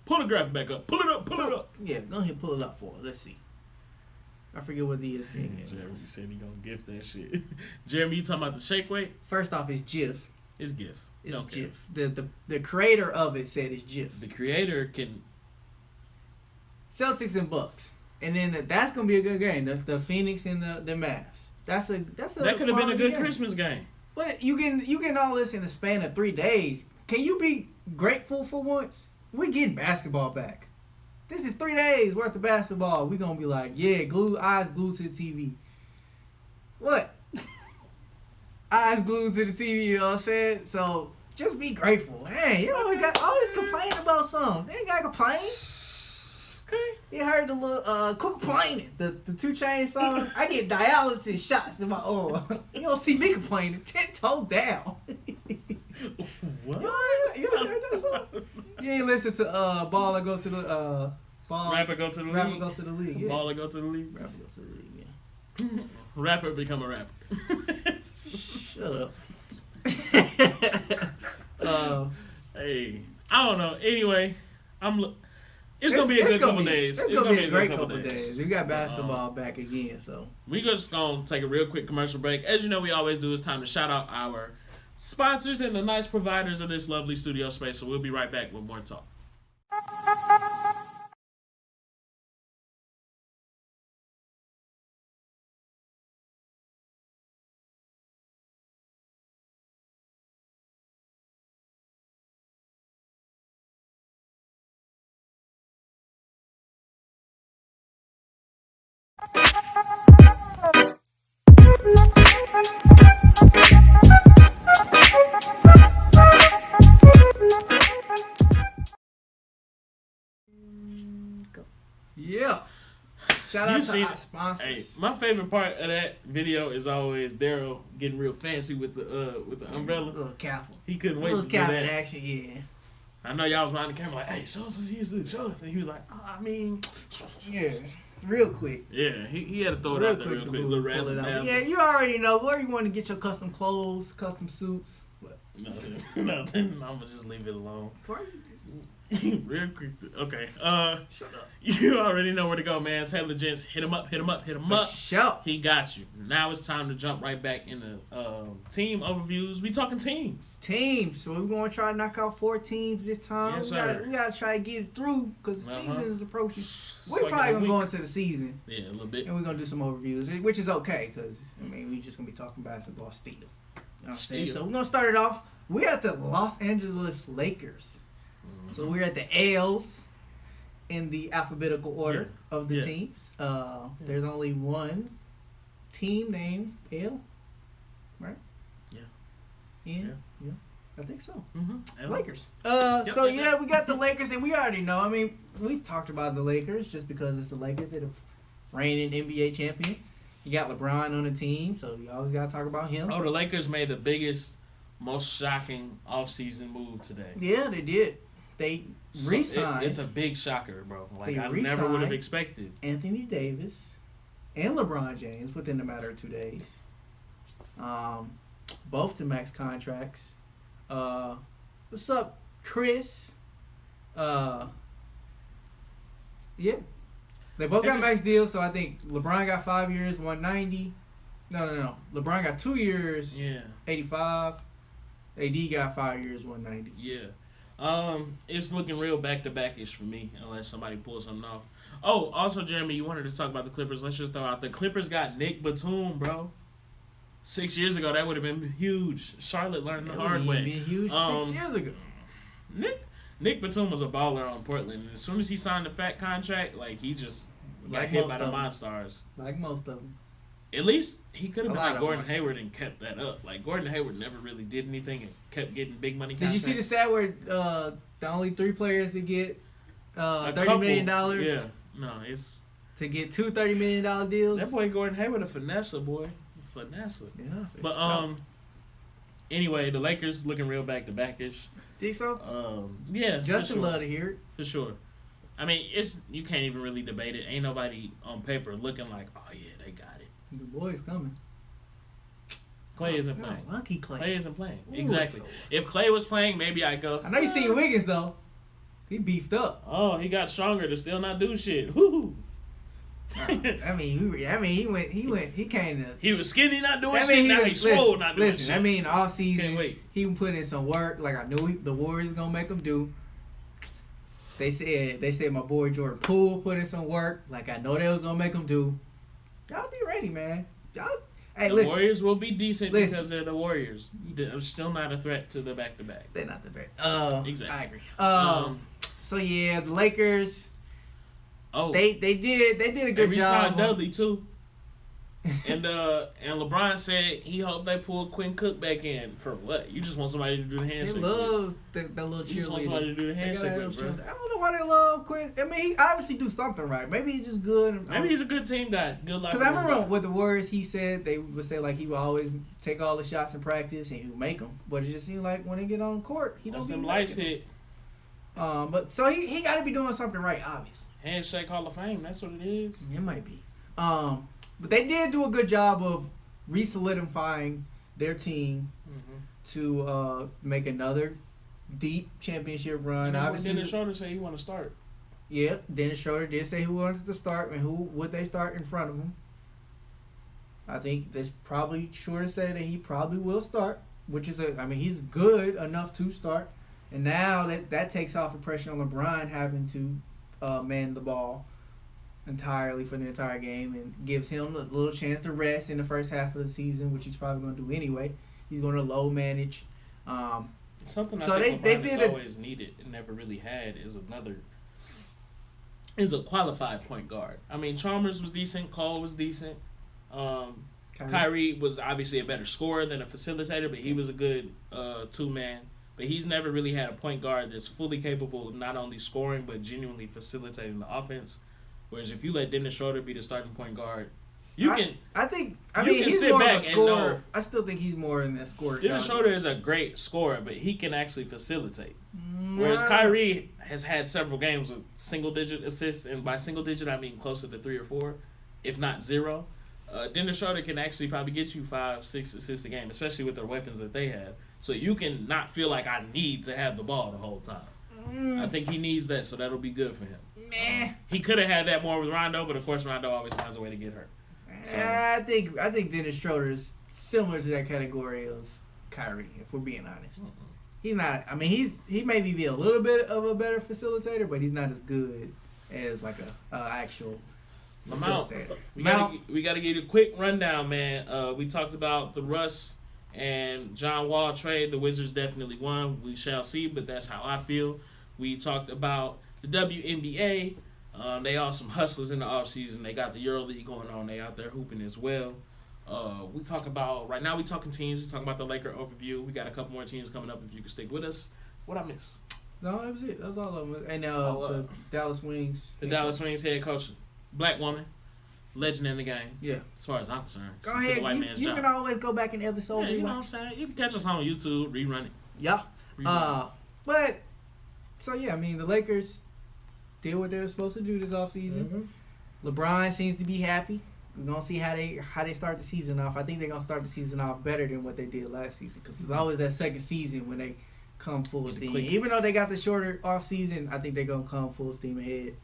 Pull the graphic back up. Pull it up. Yeah, go ahead, pull it up for us. Let's see. I forget what the ESPN game Jeremy was. said he gonna gift that shit. Jeremy, you talking about the shake weight? First off, it's GIF. It's GIF. It's GIF. The creator of it said it's GIF. The creator can. Celtics and Bucks, and then that's gonna be a good game. The Phoenix and the Mavs. That could have been a good Christmas game. But you getting all this in the span of 3 days. Can you be grateful for once? We getting basketball back. This is 3 days worth of basketball. We gonna be like, yeah, eyes glued to the TV. What? Eyes glued to the TV, you know what I'm saying? So just be grateful. Hey, you always complain about something. They ain't gotta complain. Okay. You heard the little complaining. The 2 Chainz song. I get dialysis shots in my arm. You don't see me complaining. 10 toes down. What? You heard that song? You ain't listen to Baller Goes to the Rapper go to the Rapper league. goes to the league. Yeah. Baller go to the league. Rapper goes to the league. Yeah. Rapper become a rapper. Shut up. Hey, I don't know. Anyway, it's gonna be a good couple days. It's gonna be a great couple days. We got basketball back again, so we just gonna take a real quick commercial break. As you know, we always do. It's time to shout out our sponsors and the nice providers of this lovely studio space. So we'll be right back with more talk. yeah. Shout out to our sponsors. Hey, my favorite part of that video is always Daryl getting real fancy with the umbrella. A little careful. He couldn't wait to do cap that. in action, yeah. I know y'all was behind the camera like, hey, show us what you used to do. Show us. And he was like, yeah, real quick. Yeah, he had to throw it out there real quick. Little razzle dazzle. Yeah, you already know where you want to get your custom clothes, custom suits. What? Nothing. I'm gonna just leave it alone. Real quick. Okay. Shut up. You already know where to go, man. Taylor Gents, hit him up. Sure. He got you. Now it's time to jump right back into team overviews. We talking teams. So we're gonna try to knock out 4 teams this time. Yes, sir. We gotta try to get it through because the season is approaching. We're like probably gonna go into the season. Yeah, a little bit. And we're gonna do some overviews, which is okay because we're just gonna be talking basketball still. You know what I'm saying? So we're gonna start it off. We're at the Los Angeles Lakers. Mm-hmm. So we're at the L's in the alphabetical order of the teams. There's only one team named L, right? Yeah. I think so. Mm-hmm. Lakers. We got the Lakers, and we already know. I mean, we've talked about the Lakers just because it's the Lakers that have reigning NBA champion. You got LeBron on the team, so you always got to talk about him. Oh, the Lakers made the biggest, most shocking offseason move today. Yeah, they did. They re-signed. It's a big shocker, bro. Like, I never would have expected. Anthony Davis and LeBron James within a matter of 2 days. Both to max contracts. What's up, Chris? Yeah. They both got max deals, so I think LeBron got 5 years, 190. No. LeBron got 2 years, 85. AD got 5 years, 190. Yeah. It's looking real back-to-back-ish for me, unless somebody pulls something off. Oh, also, Jeremy, you wanted to talk about the Clippers. Let's just throw out the Clippers got Nick Batum, bro. 6 years ago, that would have been huge. Charlotte learned the hard way. Been huge 6 years ago. Nick Batum was a baller on Portland. And as soon as he signed the fat contract, like, he just got hit by the Monstars. Like most of them. At least he could have been like Gordon Hayward and kept that up. Like, Gordon Hayward never really did anything and kept getting big money contracts. Did you see the stat where the only 3 players to get $30 million? Yeah. No, it's... To get 2 $30 million deals? That boy Gordon Hayward a finesser, boy. Finesse. Yeah. But, anyway, the Lakers looking real back-to-back-ish. Think so? Yeah. Justin love to hear it. For sure. I mean, you can't even really debate it. Ain't nobody on paper looking like, oh, yeah, they got it. The boy's coming. Clay isn't playing. Lucky Clay. Clay isn't playing. Exactly. If Clay was playing, maybe I'd go. I know you seen Wiggins, though. He beefed up. Oh, he got stronger to still not do shit. Woo. He came to. He was skinny, not doing shit. Now he's swole, not doing shit. I mean, all season, Can't wait. He put in some work. Like I knew the Warriors was gonna make him do. They said my boy Jordan Poole put in some work. Like I know they was gonna make him do. Y'all be ready, man. The Warriors will be decent because they're the Warriors. They're still not a threat to the back-to-back. They're not the threat. Exactly. I agree. So yeah, the Lakers. Oh, they did a good job. Dudley too. And LeBron said he hoped they pull Quinn Cook back in for what? You just want somebody to do the handshake. They love that little cheerleader. You just want somebody to do the handshake with, bro. I don't know why they love Quinn. I mean, he obviously do something right. Maybe he's just good. Maybe he's a good team guy. Good life. Because I remember with the Warriors, he said they would say like he would always take all the shots in practice and he would make them. But it just seemed like when they get on court, he don't be them lights hit. But so he got to be doing something right, obviously. Handshake Hall of Fame. That's what it is. It might be. But they did do a good job of re-solidifying their team to make another deep championship run. Obviously, Dennis Schroeder said he want to start. Yeah, Dennis Schroeder did say who wants to start and who would they start in front of him. I think that's probably sure to say that he probably will start, which is he's good enough to start. And now that takes off the pressure on LeBron having to man the ball entirely for the entire game and gives him a little chance to rest in the first half of the season, which he's probably going to do anyway. He's going to low manage. Something so I think they LeBron did has always needed and never really had is a qualified point guard. I mean, Chalmers was decent. Cole was decent. Kyrie was obviously a better scorer than a facilitator, but he was a good two-man. But he's never really had a point guard that's fully capable of not only scoring but genuinely facilitating the offense. Whereas if you let Dennis Schroeder be the starting point guard, he's more of a scorer. I still think he's more in that scorer. Dennis Schroeder is a great scorer, but he can actually facilitate. Whereas Kyrie has had several games with single-digit assists, and by single-digit I mean closer to 3 or 4, if not 0. Dennis Schroeder can actually probably get you 5, 6 assists a game, especially with the weapons that they have. So you can not feel like I need to have the ball the whole time. I think he needs that, so that'll be good for him. He could have had that more with Rondo, but of course Rondo always finds a way to get hurt. So, I think Dennis Schroeder is similar to that category of Kyrie, if we're being honest. He's not. I mean, he may be a little bit of a better facilitator, but he's not as good as like a actual facilitator. We got to give you a quick rundown, man. We talked about the Russ and John Wall trade. The Wizards definitely won. We shall see, but that's how I feel. We talked about the WNBA. They are some hustlers in the offseason. They got the EuroLeague going on. They out there hooping as well. We talk about, right now we talking teams. We talking about the Laker overview. We got a couple more teams coming up if you can stick with us. What I miss? No, that was it. That was all of them. And the Dallas Wings. The Dallas Wings head coach, black woman, legend in the game. Yeah. As far as I'm concerned. Go ahead. You can always go back in episode. Yeah, you know what I'm saying? You can catch us on YouTube, rerun it. Yeah. But, so yeah, I mean, the Lakers did what they were supposed to do this offseason. LeBron seems to be happy. We're going to see how they start the season off. I think they're going to start the season off better than what they did last season, because it's always that second season when they come full steam. Even though they got the shorter off season, I think they're going to come full steam ahead,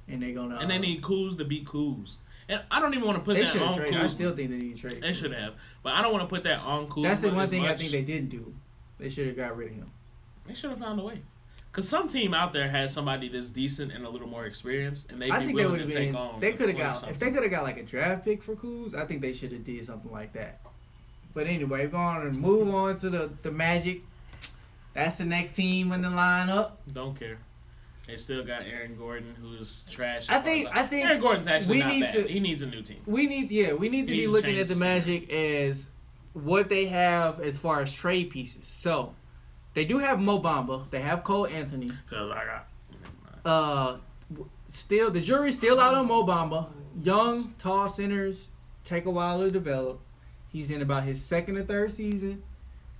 and they're going to... And they need Kuz to be Kuz. And I don't even want to put that on Kuz. I still think they need to trade. They should have. But I don't want to put that on Kuz. That's the one thing I think they didn't do. They should have got rid of him. They should have found a way. Because some team out there has somebody that's decent and a little more experienced, and they'd be willing to take on. They could have got, if they could have got like a draft pick for Kuz, I think they should have did something like that. But anyway, we're going to move on to the Magic. That's the next team in the lineup. Don't care. They still got Aaron Gordon, who's trash. I think Aaron Gordon's actually not bad. He needs a new team. We need to be looking at the Magic as what they have as far as trade pieces. So they do have Mo Bamba. They have Cole Anthony. Still, the jury's still out on Mo Bamba. Young, tall centers take a while to develop. He's in about his second or third season.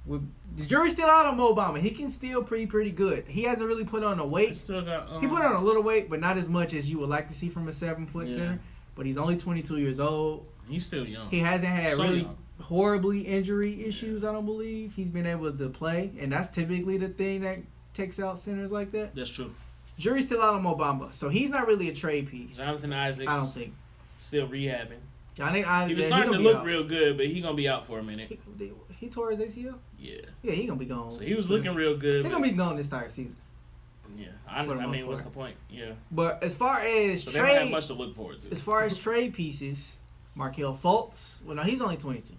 The jury's still out on Mo Bamba. He can still pretty good. He hasn't really put on a weight. He put on a little weight, but not as much as you would like to see from a 7-foot center. But he's only 22 years old. He's still young. He hasn't had horribly injury issues, I don't believe. He's been able to play, and that's typically the thing that takes out centers like that. That's true. Jury's still out on Mo Bamba, so he's not really a trade piece. Jonathan Isaacs, I don't think. Still rehabbing. He was starting to look real good, but he's going to be out for a minute. He tore his ACL? Yeah. Yeah, he's going to be gone. So he was looking real good. He's going to be gone this entire season. Yeah. I mean, what's the point? Yeah. But as far as they don't have much to look forward to. As far as trade pieces, Markelle Fultz, well, no, he's only 22.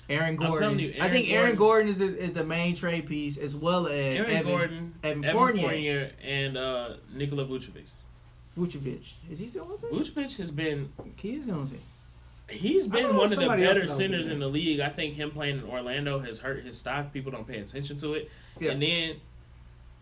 Aaron Gordon. I'm telling you, I think Aaron Gordon is the main trade piece, as well as Evan Fournier, and Nikola Vucevic. Vucevic. Is he still on the team? Vucevic has been... He is on the team. He's been one of the better centers in the league. I think him playing in Orlando has hurt his stock. People don't pay attention to it. Yeah. And then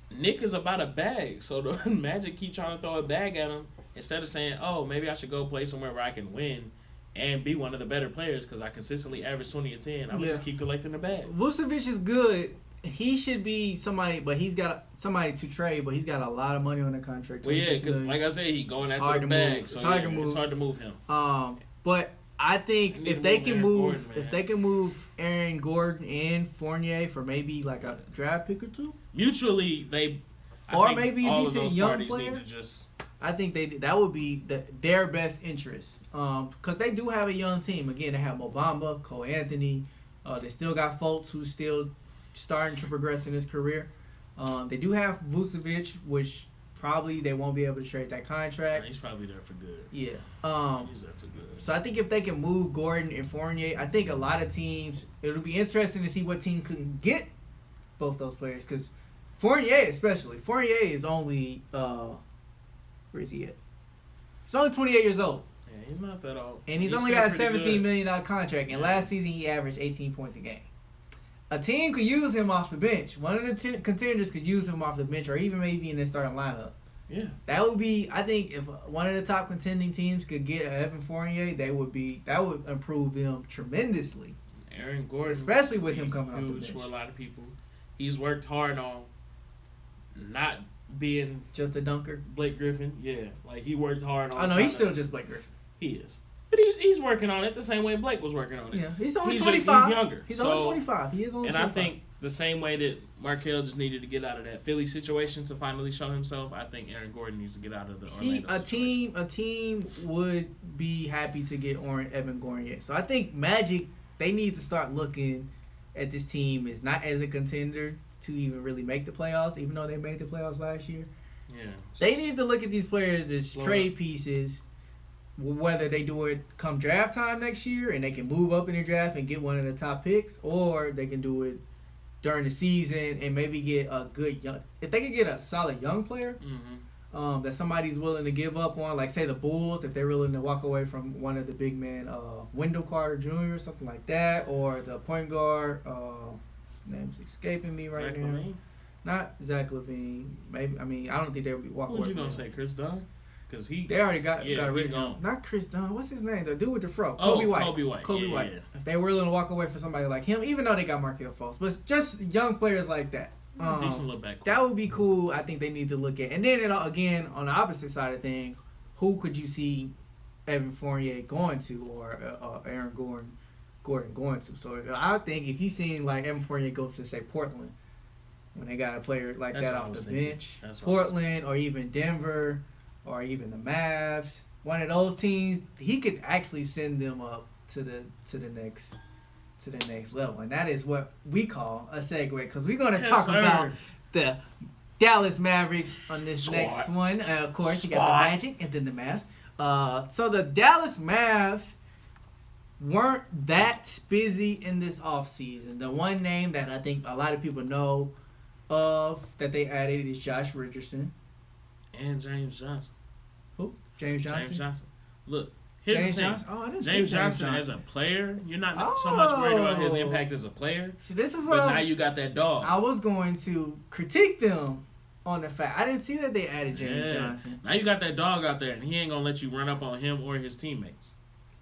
Nick is about a bag. So the Magic keep trying to throw a bag at him instead of saying, oh, maybe I should go play somewhere where I can win and be one of the better players because I consistently average 20 and 10. I'm going to just keep collecting the bag. Vucevic is good. he should be somebody, but he's got somebody to trade, but he's got a lot of money on the contract. Well, yeah, because like I said, he going after the bag, so it's hard to move him. But I think if they can move Aaron Gordon and Fournier for maybe like a draft pick or two, mutually maybe a decent young player. I think that would be their best interest. Because they do have a young team. Again, they have Mobamba, Cole Anthony. They still got Fultz, who's still starting to progress in his career. They do have Vucevic, which probably they won't be able to trade that contract. He's probably there for good. Yeah. He's there for good. So I think if they can move Gordon and Fournier, I think a lot of teams, it'll be interesting to see what team can get both those players. Because Fournier is only, where is he at? He's only 28 years old. Yeah, he's not that old. And he's only got a $17 million contract. And last season he averaged 18 points a game. A team could use him off the bench. One of the contenders could use him off the bench or even maybe in their starting lineup. Yeah. That would be, I think, if one of the top contending teams could get Evan Fournier, that would improve them tremendously. Aaron Gordon. Especially with him coming off the bench. Huge for a lot of people. He's worked hard on not being just a dunker. Blake Griffin, yeah. Like, he worked hard on no, he's still just Blake Griffin. He is. But he's working on it the same way Blake was working on it. Yeah, he's only 25. He's younger. He's only 25. He is only 25. And I think the same way that Markelle just needed to get out of that Philly situation to finally show himself, I think Aaron Gordon needs to get out of the Orlando situation. A team would be happy to get Evan Gordon. So I think Magic, they need to start looking at this team as not as a contender to even really make the playoffs, even though they made the playoffs last year. Yeah. They need to look at these players as trade pieces, whether they do it come draft time next year and they can move up in the draft and get one of the top picks, or they can do it during the season and maybe get a good young. If they could get a solid young player that somebody's willing to give up on, like say the Bulls, if they're willing to walk away from one of the big men, Wendell Carter Jr. or something like that, or the point guard, his name's escaping me right now. LaVine? Not Zach LaVine. Maybe I don't think they would be walking away. What you gonna say, Chris Dunn? Because they already got rid of him. Not Chris Dunn. What's his name? The dude with the fro. Kobe White. Kobe White. Yeah. If they were willing to walk away for somebody like him, even though they got Markelle Fultz, but just young players like that. That would be cool. I think they need to look at. And then again, on the opposite side of things, who could you see Evan Fournier going to, or Aaron Gordon going to? So I think if you seen like Evan Fournier go to say Portland, when they got a player like that off the bench, Portland or even Denver. Or even the Mavs, one of those teams, he could actually send them up to the next level, and that is what we call a segue, because we're going to talk about the Dallas Mavericks on this next one. Of course, you got the Magic and then the Mavs. So the Dallas Mavs weren't that busy in this offseason. The one name that I think a lot of people know of that they added is Josh Richardson. And James Johnson. Who? James Johnson? Look, here's the thing. I didn't James Johnson as a player, you're not so much worried about his impact as a player. See, this is what now you got that dog. I was going to critique them on the fact. I didn't see that they added James Johnson. Now you got that dog out there, and he ain't going to let you run up on him or his teammates.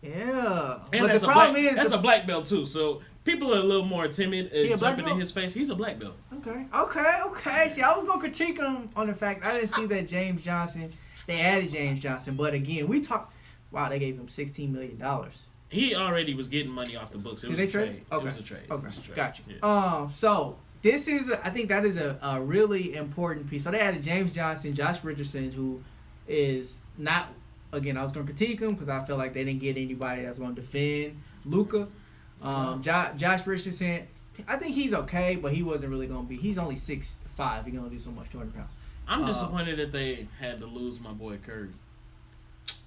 Yeah. And but the problem is... That's a black belt, too, so... People are a little more timid jumping in his face. He's a black belt. Okay. See, I was going to critique him on the fact I didn't see that James Johnson, they added James Johnson. But again, wow, they gave him $16 million. He already was getting money off the books. It was a trade. Okay. It was a trade. Okay, got you. Yeah. So this is, I think that is a really important piece. So they added James Johnson, Josh Richardson, who is not, again, I was going to critique him because I feel like they didn't get anybody that's going to defend Luka. Josh Richardson, I think he's okay, but he wasn't really going to be. He's only 6'5". He's going to do so much, 200 pounds. I'm disappointed that they had to lose my boy Curry.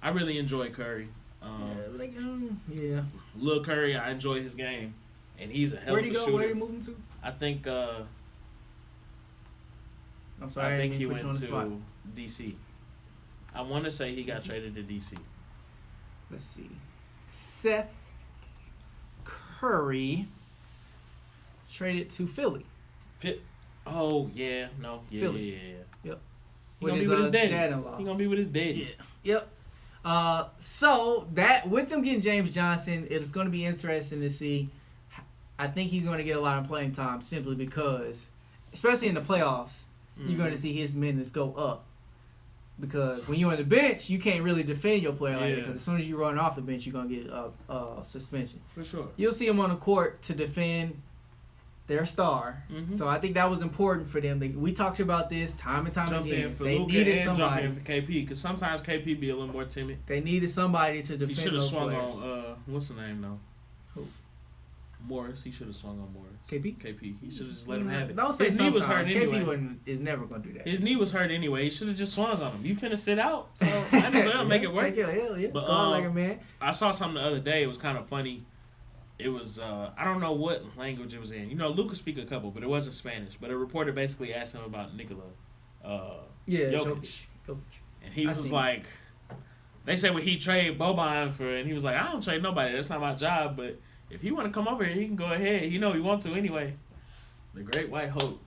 I really enjoy Curry. Lil Curry, I enjoy his game, and he's a hell of a shooter. Where did he move to? I think. I'm sorry. I think he went to DC. I want to say he got traded to DC. Let's see. Seth Curry traded to Philly. Oh yeah, no, yeah, Philly. Yeah. Yep. He gonna be with his dad-in-law. He gonna be with his daddy. Yeah. Yep. So that with them getting James Johnson, it's going to be interesting to see. I think he's going to get a lot of playing time simply because, especially in the playoffs, you're going to see his minutes go up. Because when you're on the bench, you can't really defend your player like that. Because as soon as you run off the bench, you're going to get a suspension. For sure. You'll see him on the court to defend their star. So I think that was important for them. We talked about this time and time again. They needed somebody. Jump in for KP because sometimes KP be a little more timid. They needed somebody to defend He should have swung players. on, what's the name though? Who? Morris. He should have swung on Morris. KP? He should have just let him have it. Don't say his knee was sometimes. hurt anyway. KP is never going to do that. His knee was hurt anyway. He should have just swung on him. You finna sit out, so might as well make it work. Take your hell, yeah. But, go on like a man. I saw something the other day. It was kind of funny. It was, I don't know what language it was in. You know, Luka speak a couple, but it wasn't Spanish. But a reporter basically asked him about Nikola Jokic. And he was like, they said when he trade Boban for, and he was like, I don't trade nobody. That's not my job. But if he want to come over here, he can go ahead. You know he want to anyway. The Great White Hope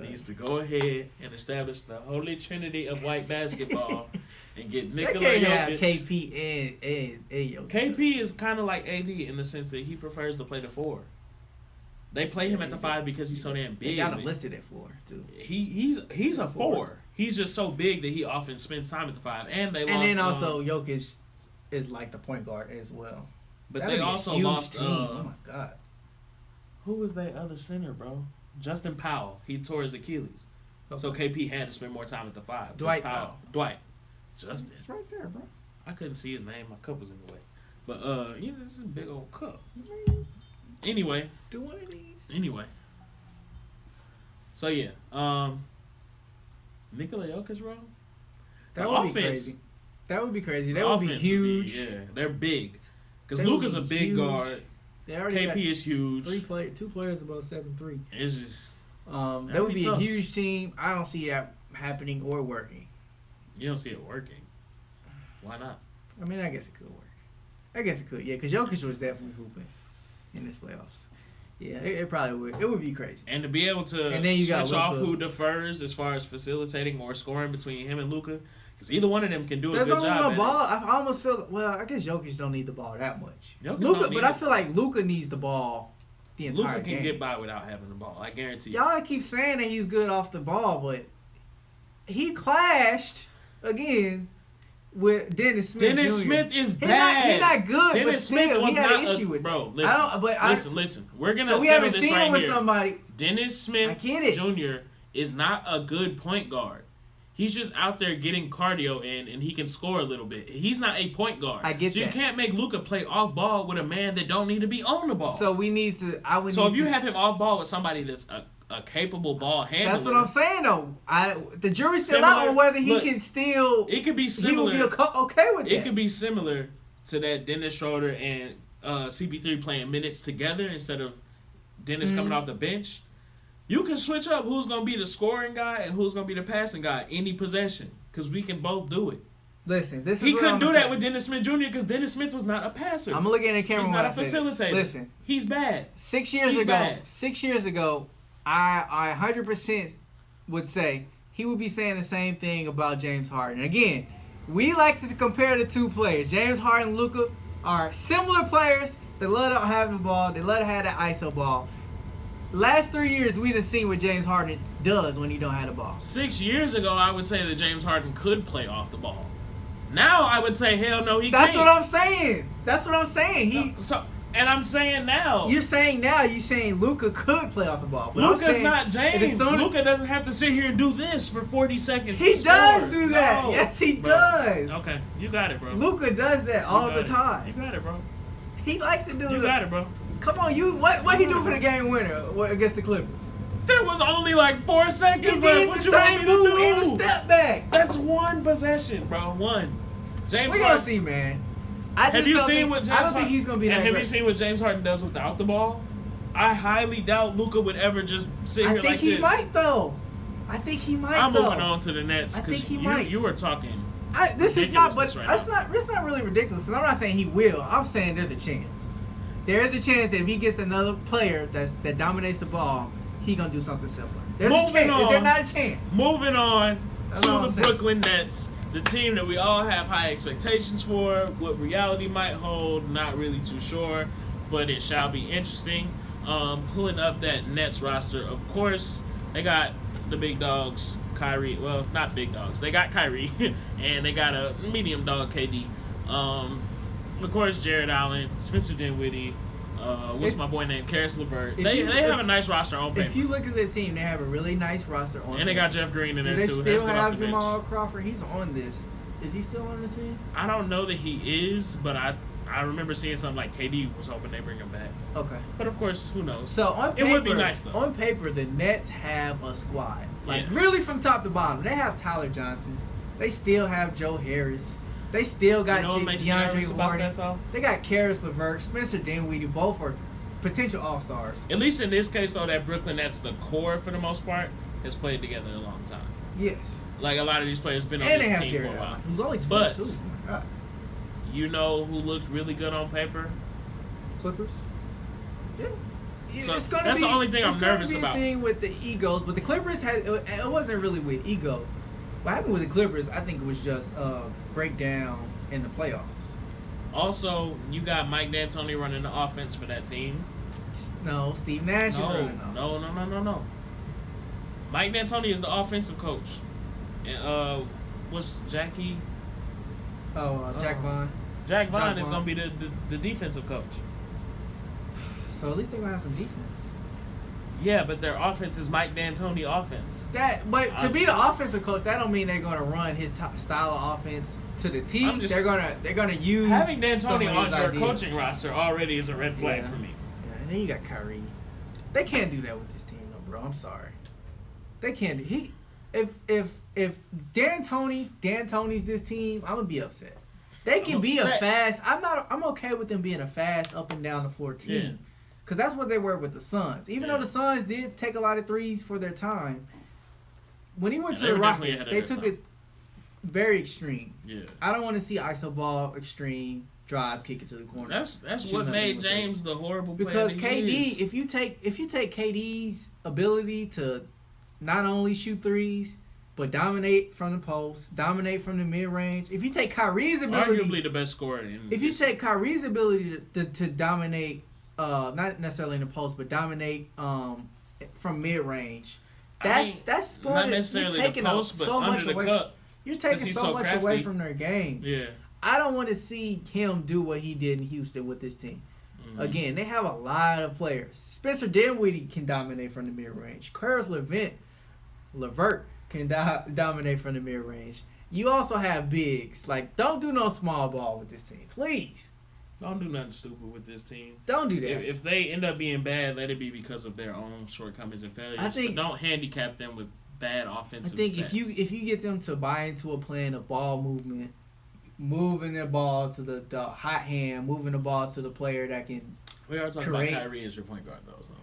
needs to go ahead and establish the holy trinity of white basketball and get Nikola They can't Jokic. have KP and Jokic. KP is kind of like AD in the sense that he prefers to play the 4. They play him at the 5 because he's so damn big. They got him listed at 4 too. He's a 4. He's just so big that he often spends time at the 5. And then also Jokic is like the point guard as well. But That'd they be a also huge lost. team. Oh my god. Who was that other center, bro? Justin Powell. He tore his Achilles. So KP had to spend more time at the 5. Dwight Powell. Dwight. Justin. It's right there, bro. I couldn't see his name. My cup was in the way. But this is a big old cup. Anyway. Do one of these. Anyway. So yeah. Nikola Jokic, bro. That would be crazy. That would be crazy. That would be huge. They're big. Because Luka's a big guard. KP is huge. 2 players above 7'3". It's just that would be tough. a huge team. I don't see that happening or working. You don't see it working. Why not? I mean, I guess it could work. I guess it could, yeah, because Jokic was definitely hooping in this playoffs. Yeah, it probably would. It would be crazy. And to be able to switch off who defers as far as facilitating or scoring between him and Luka, because either one of them can do a good job. There's only one ball. I almost feel, well, I guess Jokic don't need the ball that much. Luka, but I feel like Luka needs the ball the entire game. Luka can get by without having the ball. I guarantee you. Y'all keep saying that he's good off the ball, but he clashed again with Dennis Smith. Dennis Jr. Smith is bad. He's not good, Dennis but still, Smith was he had not an issue with bro, it. Listen. We're gonna. So we settle haven't this seen right him with here. somebody. Dennis Smith I get it. Jr. is not a good point guard. He's just out there getting cardio in, and he can score a little bit. He's not a point guard. I get so that. You can't make Luka play off ball with a man that don't need to be on the ball. So we need to. So if you have him off ball with somebody that's a capable ball handler, that's what I'm saying though. The jury's still out on whether he can still. It could be similar. He would be okay with it. that. Could be similar to that Dennis Schroeder and CP3 playing minutes together instead of Dennis coming off the bench. You can switch up who's going to be the scoring guy and who's going to be the passing guy any possession because we can both do it. Listen, this is he what couldn't I'm do saying. that with Dennis Smith Jr. because Dennis Smith was not a passer. I'm looking at the camera. He's when not a facilitator. Listen, he's bad. 6 years ago, I 100% would say he would be saying the same thing about James Harden. Again, we like to compare the two players. James Harden and Luka are similar players. They love to have the ball. They love to have that ISO ball. Last 3 years, we done seen what James Harden does when he don't have the ball. 6 years ago, I would say that James Harden could play off the ball. Now, I would say, hell no, he can't. That's what I'm saying. That's what I'm saying. And I'm saying now. You're saying Luka could play off the ball. But Luka's not James. Luka doesn't have to sit here and do this for 40 seconds. He does do that. No, yes, he does. Okay, you got it, bro. Luka does that all the time. You got it, bro. He likes to do it. You got it, bro. Come on, what he do for the game winner against the Clippers? There was only like 4 seconds left. What the you want same me move to do? in the step back. That's one possession, bro. One. James We're gonna see, man. I don't think he's gonna be that great. Have you seen what James Harden does without the ball? I highly doubt Luka would ever just sit here like this. I think he might, though. I'm moving on to the Nets. I think he might. You were talking. This is not, but right it's not really ridiculous. Because I'm not saying he will. I'm saying there's a chance. There is a chance that if he gets another player that dominates the ball, he gonna do something similar. There's a chance. Is there not a chance? Moving on to the Brooklyn Nets, the team that we all have high expectations for. What reality might hold, not really too sure, but it shall be interesting. pulling up that Nets roster. Of course, they got the big dogs, Kyrie. Well, not big dogs. They got Kyrie, and they got a medium dog, KD. Of course, Jared Allen, Spencer Dinwiddie. What's my boy named? Karis LeVert. They have a nice roster on paper. If you look at the team, they have a really nice roster on. And they got Jeff Green in there too. Do they still have Jamal Crawford? He's on this. Is he still on the team? I don't know that he is, but I remember seeing something like KD was hoping they bring him back. Okay. But of course, who knows? So on paper, it would be nice though. On paper, the Nets have a squad. Really from top to bottom. They have Tyler Johnson. They still have Joe Harris. They still got DeAndre Harden. They got Karis LeVert, Spencer Dinwiddie. Both are potential all-stars. At least in this case, though, that Brooklyn, that's the core for the most part, has played together a long time. Yes. Like a lot of these players been on and this team Jared for a while. Allen. Who's only 22. But, oh my God. You know who looked really good on paper? Clippers? Yeah. So it's gonna that's be, the only thing I'm nervous about. It's going to be a thing with the egos, but the Clippers it wasn't really with ego. What happened with the Clippers, I think it was just breakdown in the playoffs. Also, you got Mike D'Antoni running the offense for that team. No, Steve Nash is running the No. Mike D'Antoni is the offensive coach. And what's Jackie? Jack Vaughn. Jack Vaughn is going to be the defensive coach. So at least they're going to have some defense. Yeah, but their offense is Mike D'Antoni offense. But to be the offensive coach, that don't mean they're going to run his style of offense to the T. They're gonna use having D'Antoni on your ideas. coaching roster already is a red flag for me. Yeah, and then you got Kyrie. They can't do that with this team, though, bro. I'm sorry. They can't do. If D'Antoni's this team, I'm gonna be upset. They can be a fast. I'm okay with them being a fast up and down the floor team. Yeah. Because that's what they were with the Suns. Even though the Suns did take a lot of threes for their time, when he went to the Rockets, they took it very extreme. Yeah. I don't want to see iso ball extreme drive, kick it to the corner. That's what made James the horrible player. Because KD, if you take KD's ability to not only shoot threes, but dominate from the post, dominate from the mid range. If you take Kyrie's ability, arguably the best scorer. If you take Kyrie's ability to dominate. Not necessarily in the post, but dominate from mid range. That's going not to necessarily you're taking the post, but so under much the away. cup. You're taking so much crafty. away from their game. Yeah, I don't want to see him do what he did in Houston with this team. Mm-hmm. Again, they have a lot of players. Spencer Dinwiddie can dominate from the mid range. Karis LeVert can dominate from the mid range. You also have bigs. Like, don't do no small ball with this team, please. Don't do nothing stupid with this team. Don't do that. If they end up being bad, let it be because of their own shortcomings and failures. But don't handicap them with bad offensive sets. if you get them to buy into a plan of ball movement, moving their ball to the hot hand, moving the ball to the player that can we are talking about Kyrie as your point guard, though. So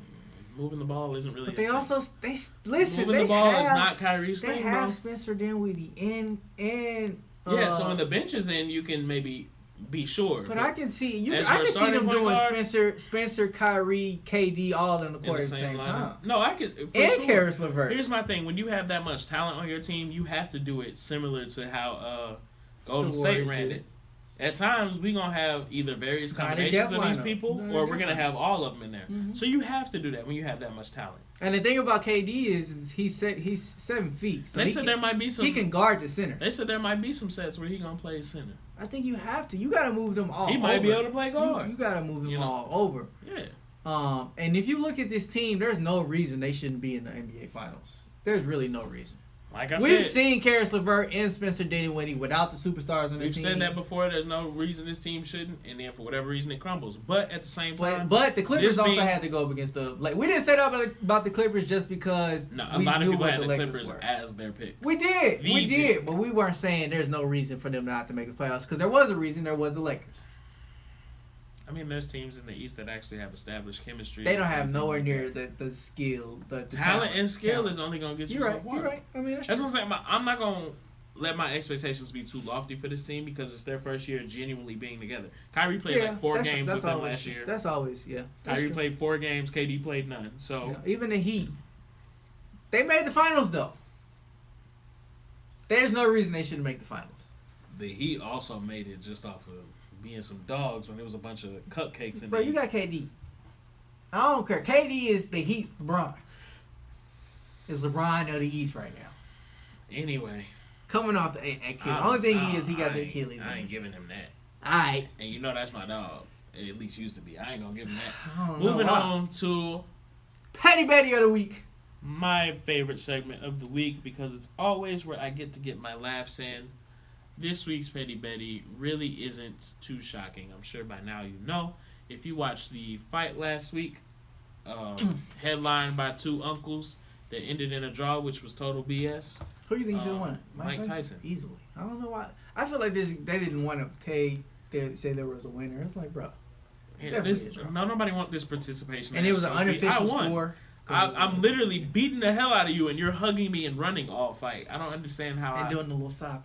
moving the ball isn't really. But they also listen. Moving the ball is not Kyrie's thing. They have Spencer Dinwiddie and so when the bench is in, you can maybe be sure. But I can see I can see them doing Spencer, Kyrie, KD all in the court at the same time. No, I could. And Karis LeVert. Here's my thing: when you have that much talent on your team, you have to do it similar to how Golden State ran it. At times, we're going to have either various combinations of these people, or we're going to have all of them in there. Mm-hmm. So you have to do that when you have that much talent. And the thing about KD is he's 7 feet. So they said there might be some. He can guard the center. They said there might be some sets where he's going to play center. I think you have to. You got to move them all over. He might be able to play guard. You got to move them all over. Yeah. And if you look at this team, there's no reason they shouldn't be in the NBA Finals. There's really no reason. Like We've seen Karis LeVert and Spencer Dinwiddie without the superstars on their team. We've said that before. There's no reason this team shouldn't, and then for whatever reason it crumbles. But at the same time, but the Clippers also had to go up against the. We didn't say that about the Clippers just because a lot of people had the Clippers as their pick. We did, but we weren't saying there's no reason for them not to make the playoffs because there was a reason. There was the Lakers. I mean, there's teams in the East that actually have established chemistry. They don't have nowhere near the skill. The talent and skill is only going to get you so far. You're right. I mean, that's what I'm saying. I'm not going to let my expectations be too lofty for this team because it's their first year genuinely being together. Kyrie played like 4 games with them last year. That's always, Kyrie played 4 games. KD played none. So even the Heat, they made the finals though. There's no reason they shouldn't make the finals. The Heat also made it just off of being some dogs when there was a bunch of cupcakes in Bro, you got KD. I don't care. KD is the Heat. LeBron is LeBron of the East right now. Anyway, coming off the Achilles. Only thing he got the Achilles. I ain't giving him that. Alright. And you know that's my dog. It at least used to be. I ain't gonna give him that. Moving Moving on to Petty Betty of the week. My favorite segment of the week, because it's always where I get to get my laughs in. This week's Petty Betty really isn't too shocking. I'm sure by now you know. If you watched the fight last week, headlined by two uncles that ended in a draw, which was total BS. Who do you think should have won? Mike Tyson. Easily. I don't know why. I feel like they didn't want to say there was a winner. It's like, bro. Nobody want this participation. And it was an unofficial score. I'm literally beating the hell out of you, and you're hugging me and running all fight. I don't understand how. And doing the little side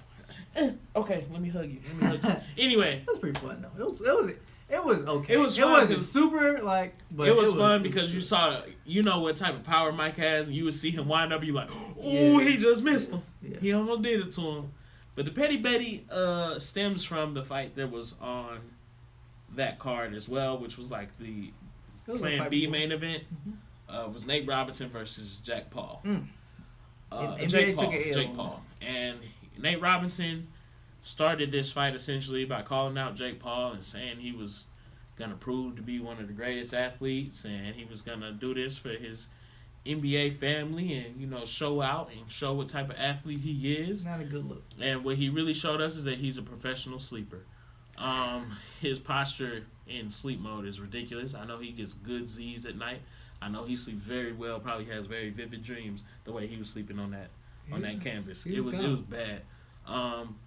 punch. Okay, let me hug you. Anyway, it was pretty fun though. It was okay. It was. It wasn't super but it was fun because you saw, what type of power Mike has, and you would see him wind up. And you're like, oh, he just missed him. Yeah. He almost did it to him. But the Petty Betty stems from the fight that was on that card as well, which was like the Plan B main event. Was Nate Robinson versus Jack Paul. Jake Paul. And Nate Robinson started this fight essentially by calling out Jake Paul and saying he was going to prove to be one of the greatest athletes, and he was going to do this for his NBA family and, show out and show what type of athlete he is. Not a good look. And what he really showed us is that he's a professional sleeper. His posture in sleep mode is ridiculous. I know he gets good Z's at night. I know he sleeps very well, probably has very vivid dreams the way he was sleeping on that canvas. It was bad.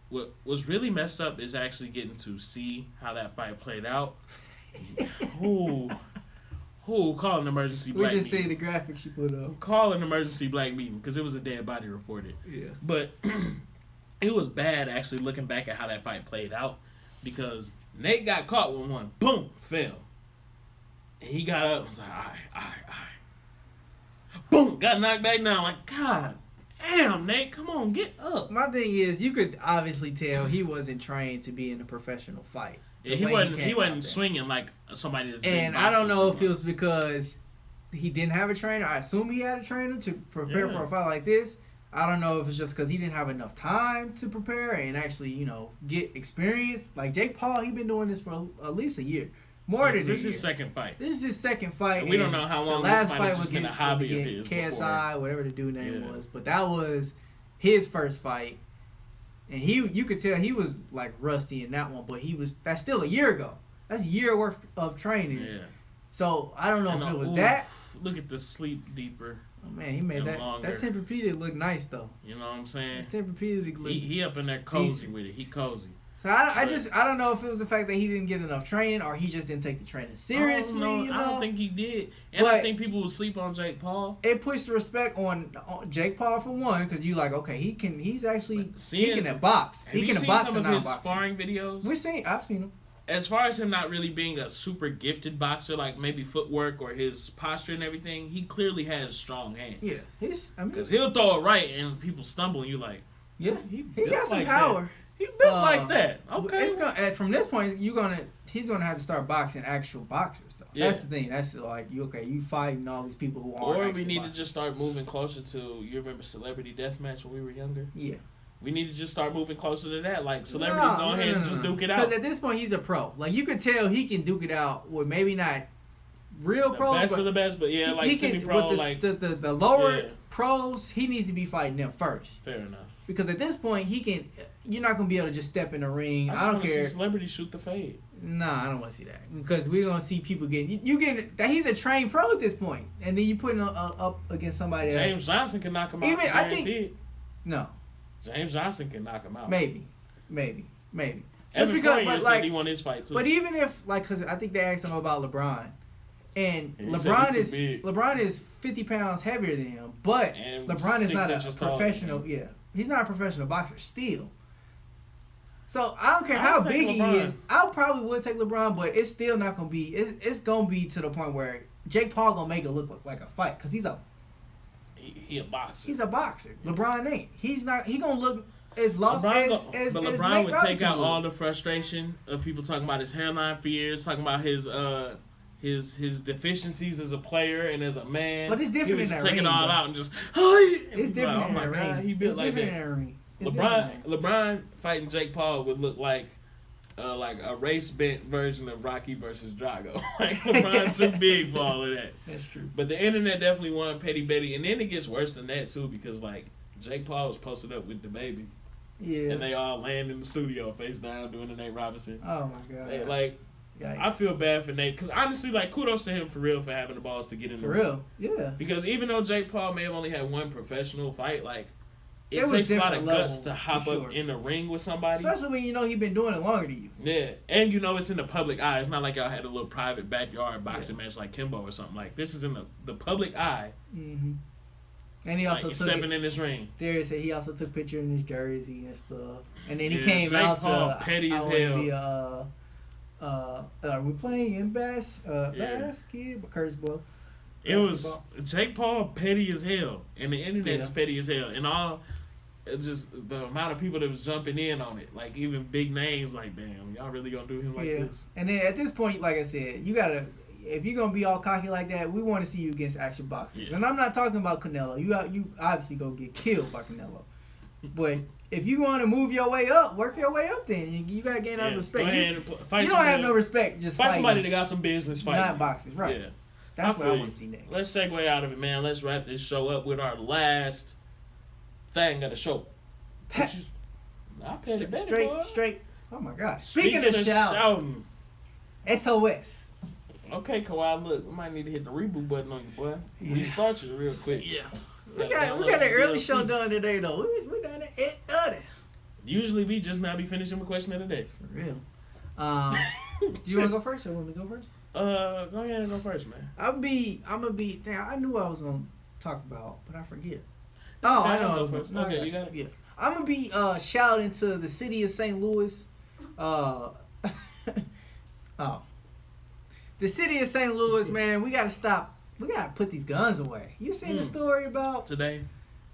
What was really messed up is actually getting to see how that fight played out. Call an emergency black meeting. We just see the graphics you put up. Call an emergency black meeting because it was a dead body reported. Yeah. But it was bad actually looking back at how that fight played out because Nate got caught with one. Boom, fell. And he got up and was like, all right. Boom, got knocked back down. Like, God damn, Nate, come on, get up. My thing is, you could obviously tell he wasn't trained to be in a professional fight. Yeah, he wasn't swinging like somebody that's and I don't know if it was because he didn't have a trainer. I assume he had a trainer to prepare for a fight like this. I don't know if it's just because he didn't have enough time to prepare and actually, get experience. Like Jake Paul, he's been doing this for at least a year. More than a year. This is his second fight. This is his second fight. And we don't know how long the last this fight was been a hobby of his KSI, before. whatever the dude name was. But that was his first fight. And you could tell he was like rusty in that one, but that's still a year ago. That's a year worth of training. Yeah. So I don't know if it was that. Look at the sleep deeper. Oh man, he made that Tempur-Pedic look nice though. You know what I'm saying? Tempur-Pedic look he up in there cozy decent with it. He cozy. So I don't know if it was the fact that he didn't get enough training or he just didn't take the training seriously. I don't think he did. And I think people would sleep on Jake Paul. It puts respect on Jake Paul for one, because you like, okay, he can box. He can box and not box. Have you seen some of his sparring videos? I've seen him. As far as him not really being a super gifted boxer, like maybe footwork or his posture and everything, he clearly has strong hands. Yeah, because he'll throw it right and people stumble and you're like, yeah, he got some power. He built like that. Okay. From this point, he's gonna have to start boxing actual boxers though. Yeah. That's the thing. That's like you fighting all these people who aren't. Or we need to just start moving closer to. You remember Celebrity Deathmatch when we were younger? Yeah. We need to just start moving closer to that. Like celebrities go ahead and just duke it out. Because at this point he's a pro. Like you could tell he can duke it out with maybe not real pros. Best of the best, but yeah, like semi-pro. Like the lower pros, he needs to be fighting them first. Fair enough. Because at this point he can. You're not gonna be able to just step in the ring. I don't care. See celebrities shoot the fade. Nah, I don't want to see that because we're gonna see people getting. You getting that he's a trained pro at this point, and then you putting him up against somebody. James Johnson can knock him out. I think. No. James Johnson can knock him out. Maybe. Just because, but like, he won his fight too. But even if, like, because I think they asked him about LeBron, and LeBron is 50 pounds heavier than him, but LeBron is not a professional. Yeah, he's not a professional boxer still. So I don't care how big he is. I probably would take LeBron, but it's still not gonna be. It's gonna be to the point where Jake Paul gonna make it look like a fight because he's a. He a boxer. He's a boxer. LeBron ain't. He's not. He gonna look as lost as But LeBron Nate would Robinson take out all the frustration of people talking about his hairline for years, talking about his his deficiencies as a player and as a man. But it's different he was in just that taking ring, all bro. out and just It's different oh in my that God, ring. he built It's like different that. in that ring. It's different in that. LeBron fighting Jake Paul would look like a race bent version of Rocky versus Drago. Like LeBron too big for all of that. That's true. But the internet definitely won Petty Betty, and then it gets worse than that too because like Jake Paul was posted up with the baby, Yeah. and they all land in the studio face down doing the Nate Robinson. Oh my God. They, like. Yikes. I feel bad for Nate because honestly, like, kudos to him for real for having the balls to get in For the real. Yeah. Because even though Jake Paul may have only had one professional fight, like, it was takes a lot different of level, guts to hop for up sure. in the ring with somebody. Especially when you know he been doing it longer than you. Yeah, and you know it's in the public eye. It's not like y'all had a little private backyard boxing match like Kimbo or something. Like, this is in the public eye. Mm-hmm. And he also Like, took stepping in this ring. Darius said he also took picture in his jersey and stuff. And then he Yeah, came Jake out Paul, to petty I as wanna hell. be are we playing basketball? Curse ball. It was Jake Paul petty as hell, and the internet is Yeah. petty as hell, and all just the amount of people that was jumping in on it, like even big names, like damn, y'all really gonna do him like this? And then at this point, like I said, you gotta if you're gonna be all cocky like that, we want to see you against action boxers. Yeah. And I'm not talking about Canelo. You obviously gonna get killed by Canelo, but if you want to move your way up, work your way up. Then you gotta gain that respect. Go ahead and fight You don't have no respect. Just fight somebody fighting, that got some business fighting. not boxers, right? Yeah. That's what I feel want you. to see next. Let's segue out of it, man. Let's wrap this show up with our last thing of the show. Pat- I petty Betty, boy. Straight. Oh my God! Speaking of shouting. SOS. Okay, Kawhi, look, we might need to hit the reboot button on you, boy. Restart you real quick. Yeah. We got an early show done today though. We done at 8:30. Usually we just now be finishing the question of the day. For real. Do you want to go first or want me to go first? Go ahead and go first, man. I'm gonna be. Damn, I knew I was gonna talk about, but I forget. That's Oh, okay, I know. I'll I go was first. gonna, Okay, you got it. Yeah. I'm gonna be shouting to the city of St. Louis. Oh, the city of St. Louis, man. We gotta stop. We gotta put these guns away. You seen the story about Today,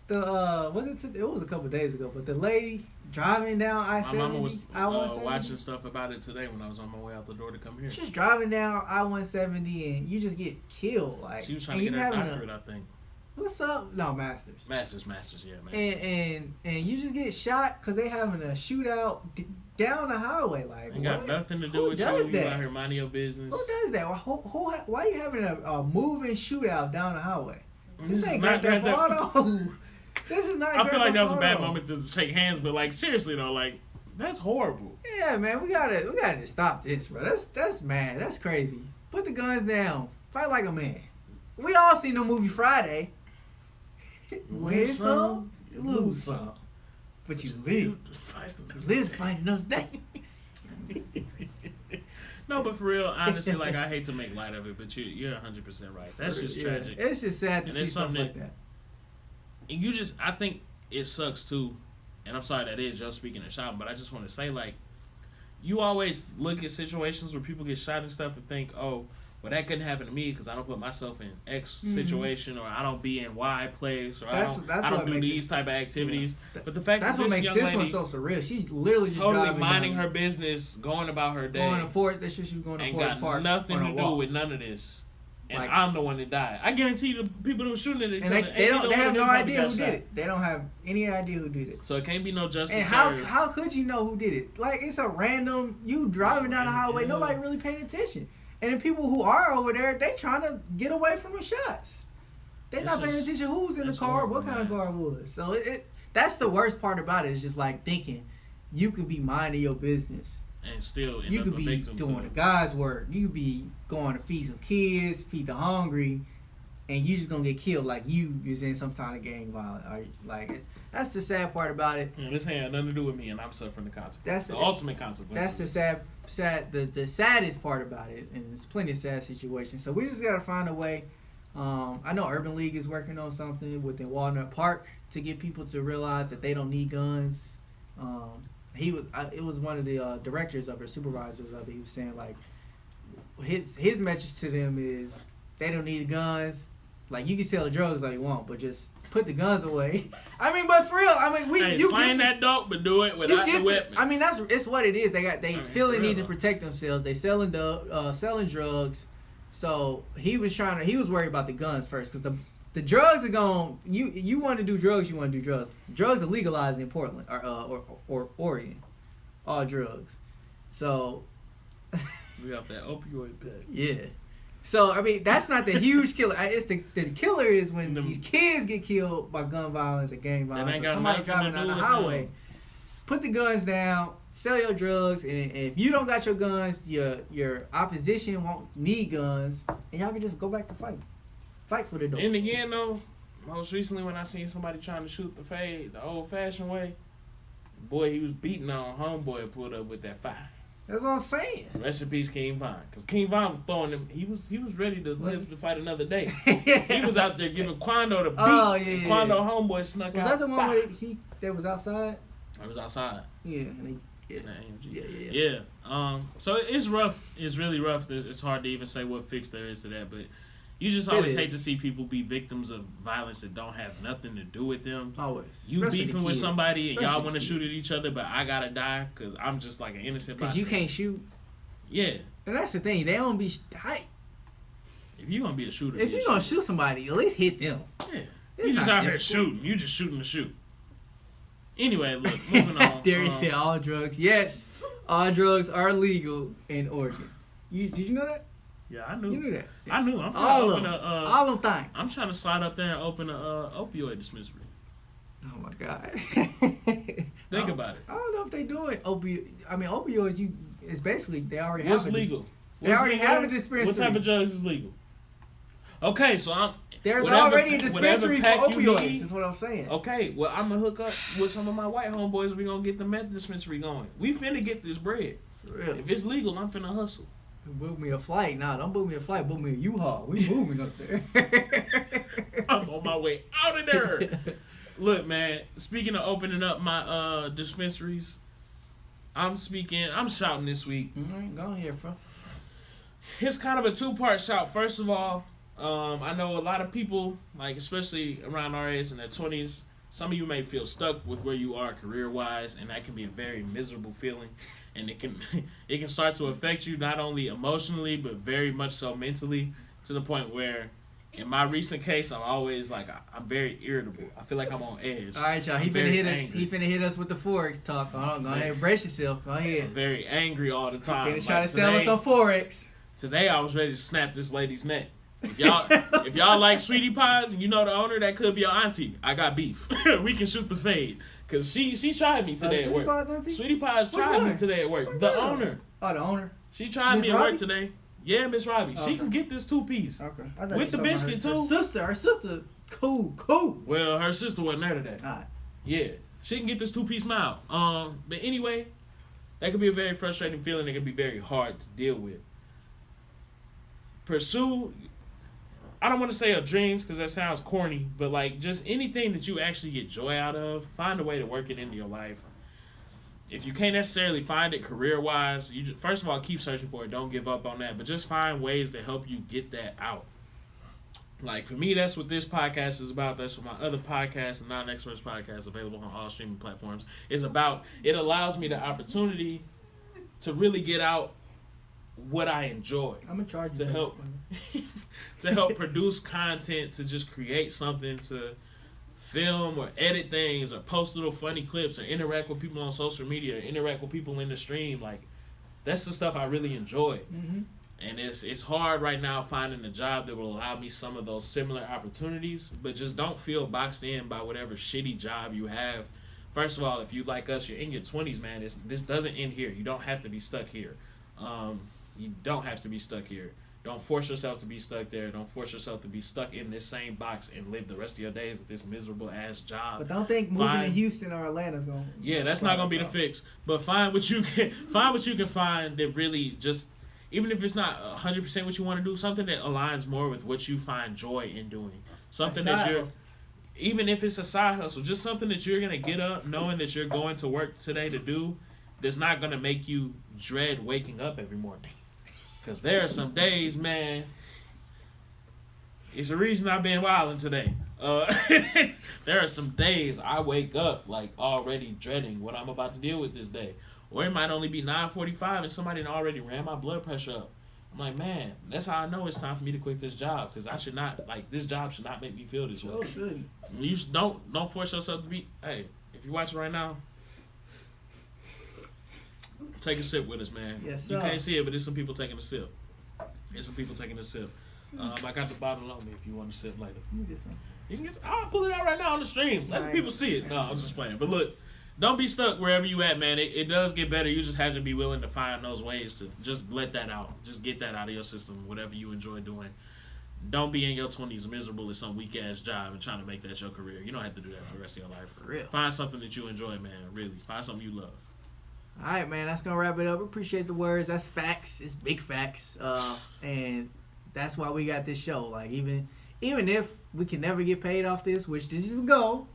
the was it? It was a couple days ago, but the lady driving down my mama was I-170. watching stuff about it today when I was on my way out the door to come here. She's driving down I-170 and you just get killed. Like, She was trying to and get you her having doctorate, I think. what's up? No, Masters. Masters, yeah, Masters. And you just get shot because they having a shootout down the highway. Like, Ain't got what? nothing to do Who with does you. that? You out here minding your business. Who does that? Why are you having a moving shootout down the highway? This ain't not Grand Theft Grand Theft- Auto. This is not. I feel like that was a bad Auto. moment to shake hands, but like seriously though, like that's horrible. Yeah, man, we gotta stop this, bro. That's mad. That's crazy. Put the guns down. Fight like a man. We all seen the movie Friday. Win some, lose some. But you live to fight another day. No, but for real, honestly, like I hate to make light of it, but you're 100% right. That's just tragic. It's just sad to And see it's stuff something like that. And I think it sucks too, and I'm sorry that is just speaking of shouting, but I just want to say, like, you always look at situations where people get shot and stuff and think, oh, well, that couldn't happen to me because I don't put myself in X situation, or I don't be in Y place, or I don't do these type of activities. Yeah. But the fact that's that what this makes young this lady one so surreal. She literally just totally driving minding down, her business, going about her day, going to Forest. That shit she was going to and Forest got Park. nothing on to a do walk. with none of this. And Like, I'm the one that died. I guarantee you the people that were shooting at each and other, they have no idea who shot. did it. They don't have any idea who did it. So it can't be no justice. And how could you know who did it? Like, it's a random, you driving down the highway, yeah. nobody really paying attention. And the people who are over there, they trying to get away from the shots. They're not paying attention who's in the car, horrible, what kind of car it was. So that's the worst part about it, is just like thinking you could be minding your business. And still end You up could a be victim doing to the it. God's work. You could be going to feed some kids, feed the hungry, and you just gonna get killed like you is in some kind of gang violence. Like, that's the sad part about it. Yeah, this ain't had nothing to do with me, and I'm suffering the consequences. That's the ultimate consequence. That's the saddest part about it, and there's plenty of sad situations. So we just gotta find a way. I know EuroLeague is working on something within Walnut Park to get people to realize that they don't need guns. It was one of the directors of it, supervisors of it. He was saying like his message to them is they don't need guns. Like, you can sell the drugs all you want, but just put the guns away. I mean, but for real, you slang that dope, but do it without the weapon. It's what it is. They feel the need to though. protect themselves. They selling drugs. So he was worried about the guns first because the drugs are going. You want to do drugs, you want to do drugs. Drugs are legalized in Portland or Oregon, all drugs. So we got that opioid pack. Yeah. So I mean that's not the huge killer. It's the killer is when these kids get killed by gun violence and gang violence. Or somebody driving down the highway. Put the guns down. Sell your drugs, and if you don't got your guns, your opposition won't need guns, and y'all can just go back to fight for the door. And again, though, most recently when I seen somebody trying to shoot the fade the old-fashioned way, boy, he was beating on homeboy pulled up with that fire. That's what I'm saying. Rest in peace, King Von, because King Von was throwing him. He was ready to live to fight another day. He was out there giving Quando the beats. Oh, yeah. Quando homeboy snuck out. Was that the one where that was outside? I was outside. Yeah. And Yeah. So it's rough. It's really rough. It's hard to even say what fix there is to that. But you just always hate to see people be victims of violence that don't have nothing to do with them. Always. You Especially beefing with somebody and y'all want to shoot at each other, but I gotta die because I'm just like an innocent. Because you can't shoot. Yeah. And that's the thing. They don't be hype. If you gonna be a shooter, if you gonna shoot somebody, at least hit them. Yeah. You just out here shooting. You just shooting to shoot. Anyway, look, moving on. Darius said all drugs. Yes, all drugs are legal in Oregon. Did you know that? Yeah, I knew. You knew that. I knew. I'm all of them. All of them things. I'm trying to slide up there and open a opioid dispensary. Oh my God. Think about it. I don't know if they doing opioids. It's basically they already What's have legal? They already have a dispensary. What type of drugs is legal? Okay, so there's already a dispensary for opioids. Is what I'm saying. Okay, well I'm gonna hook up with some of my white homeboys. We gonna get the meth dispensary going. We finna get this bread. Really? If it's legal, I'm finna hustle. Book me a flight. Nah, don't book me a flight. Book me a U-Haul. We moving up there. I'm on my way out of there. Look, man. Speaking of opening up my dispensaries, I'm shouting this week. Go ahead, bro. It's kind of a two-part shout. First of all, I know a lot of people, like especially around our age in their 20s, some of you may feel stuck with where you are career-wise, and that can be a very miserable feeling. And it can start to affect you not only emotionally, but very much so mentally, to the point where, in my recent case, I'm always like, I'm very irritable. I feel like I'm on edge. All right, y'all. He finna hit us with the Forex talk. Go ahead, brace yourself. Go ahead. I'm very angry all the time. He's trying to sell us on Forex. Today, I was ready to snap this lady's neck. If y'all like sweetie pies and you know the owner, that could be your auntie. I got beef. We can shoot the fade. Cause she tried me today at work. Sweetie Pies tried me today at work. The owner. Oh, the owner. She tried me at work today. Yeah, Miss Robbie. Okay. She can get this 2-piece. Okay. With the biscuit too. Her sister, cool. Well, her sister wasn't there today. All right. Yeah, she can get this 2-piece mile. But anyway, that could be a very frustrating feeling. It can be very hard to deal with. Pursue. I don't want to say of dreams because that sounds corny, but like just anything that you actually get joy out of, find a way to work it into your life. If you can't necessarily find it career-wise, first of all, keep searching for it. Don't give up on that, but just find ways to help you get that out. Like for me, that's what this podcast is about. That's what my other podcast, the Non-Experts Podcast, available on all streaming platforms, is about. It allows me the opportunity to really get out what I enjoy. I'm in charge to help to help produce content, to just create something, to film or edit things or post little funny clips or interact with people on social media or interact with people in the stream. Like that's the stuff I really enjoy. Mm-hmm. And it's hard right now finding a job that will allow me some of those similar opportunities, but just don't feel boxed in by whatever shitty job you have. First of all, if you like us, you're in your 20s, man. This doesn't end here. You don't have to be stuck here. You don't have to be stuck here. Don't force yourself to be stuck there. Don't force yourself to be stuck in this same box and live the rest of your days at this miserable ass job. But don't think moving to Houston or Atlanta's gonna. Yeah, that's not gonna be the fix. But find what you can find that really just, even if it's not 100% what you want to do, something that aligns more with what you find joy in doing. Something that you're, even if it's a side hustle, just something that you're gonna get up knowing that you're going to work today to do. That's not gonna make you dread waking up every morning. Because there are some days, man, it's the reason I've been wilding today. There are some days I wake up like already dreading what I'm about to deal with this day. Or it might only be 9:45 and somebody already ran my blood pressure up. I'm like, man, that's how I know it's time for me to quit this job, because I should not, like, this job should not make me feel this way. Oh, good. You don't force yourself to be. Hey, if you're watching right now, take a sip with us, man. Yes, sir. You can't see it, but there's some people taking a sip. There's some people taking a sip. I got the bottle on me if you want to sip later. Let me get some. You can get. I'll pull it out right now on the stream. Let the people see it. No, I'm just playing. But look, don't be stuck wherever you at, man. It does get better. You just have to be willing to find those ways to just let that out. Just get that out of your system, whatever you enjoy doing. Don't be in your 20s miserable at some weak-ass job and trying to make that your career. You don't have to do that for the rest of your life. For real. Find something that you enjoy, man. Really. Find something you love. All right, man. That's going to wrap it up. Appreciate the words. That's facts. It's big facts. And that's why we got this show. Like, even if we can never get paid off this, which this is a goal,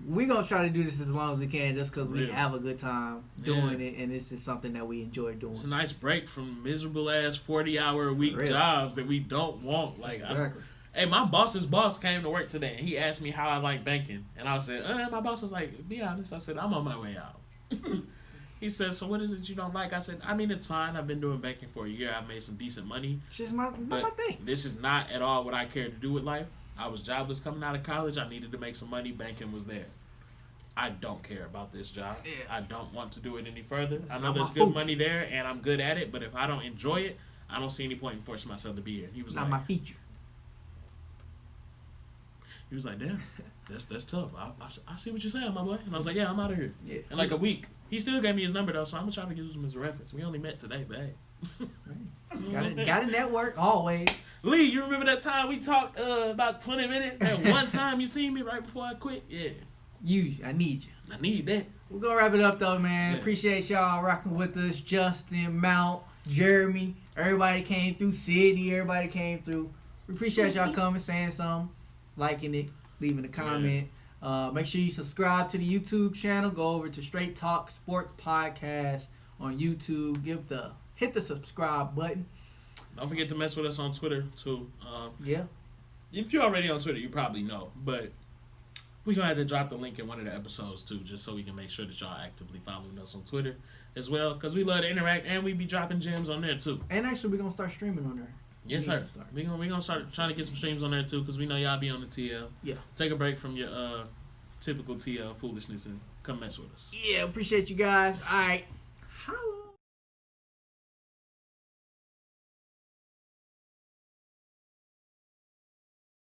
we're going to try to do this as long as we can just because we have a good time doing it, and this is something that we enjoy doing. It's a nice break from miserable-ass 40-hour-a-week jobs that we don't want. Like, exactly. Hey, my boss's boss came to work today, and he asked me how I like banking. And I said, my boss was like, be honest. I said, I'm on my way out. He said, so what is it you don't like? I said, I mean, it's fine. I've been doing banking for a year. I've made some decent money. It's just not my thing. This is not at all what I care to do with life. I was jobless coming out of college. I needed to make some money. Banking was there. I don't care about this job. Yeah. I don't want to do it any further. It's I know there's good money there, and I'm good at it, but if I don't enjoy it, I don't see any point in forcing myself to be here. He was not my feature. He was like, damn, that's tough. I see what you're saying, my boy. And I was like, yeah, I'm out of here. Yeah. In like a week. He still gave me his number, though, so I'm going to try to use him as a reference. We only met today, but hey. Got to network always. Lee, you remember that time we talked about 20 minutes? That one time you seen me right before I quit? Yeah. I need you. I need that. We're going to wrap it up, though, man. Yeah. Appreciate y'all rocking with us. Justin, Mount, Jeremy, everybody came through. Sydney, everybody came through. We appreciate y'all coming, saying something, liking it, leaving a comment. Make sure you subscribe to the YouTube channel. Go over to Straight Talk Sports Podcast on YouTube. Hit the subscribe button. Don't forget to mess with us on Twitter, too. Yeah. If you're already on Twitter, you probably know. But we're going to have to drop the link in one of the episodes, too, just so we can make sure that y'all actively following us on Twitter as well, because we love to interact, and we be dropping gems on there, too. And actually, we're going to start streaming on there. Yes, sir. We're gonna start trying to get some streams on there, too, because we know y'all be on the TL. Yeah. Take a break from your typical TL foolishness and come mess with us. Yeah, appreciate you guys. All right.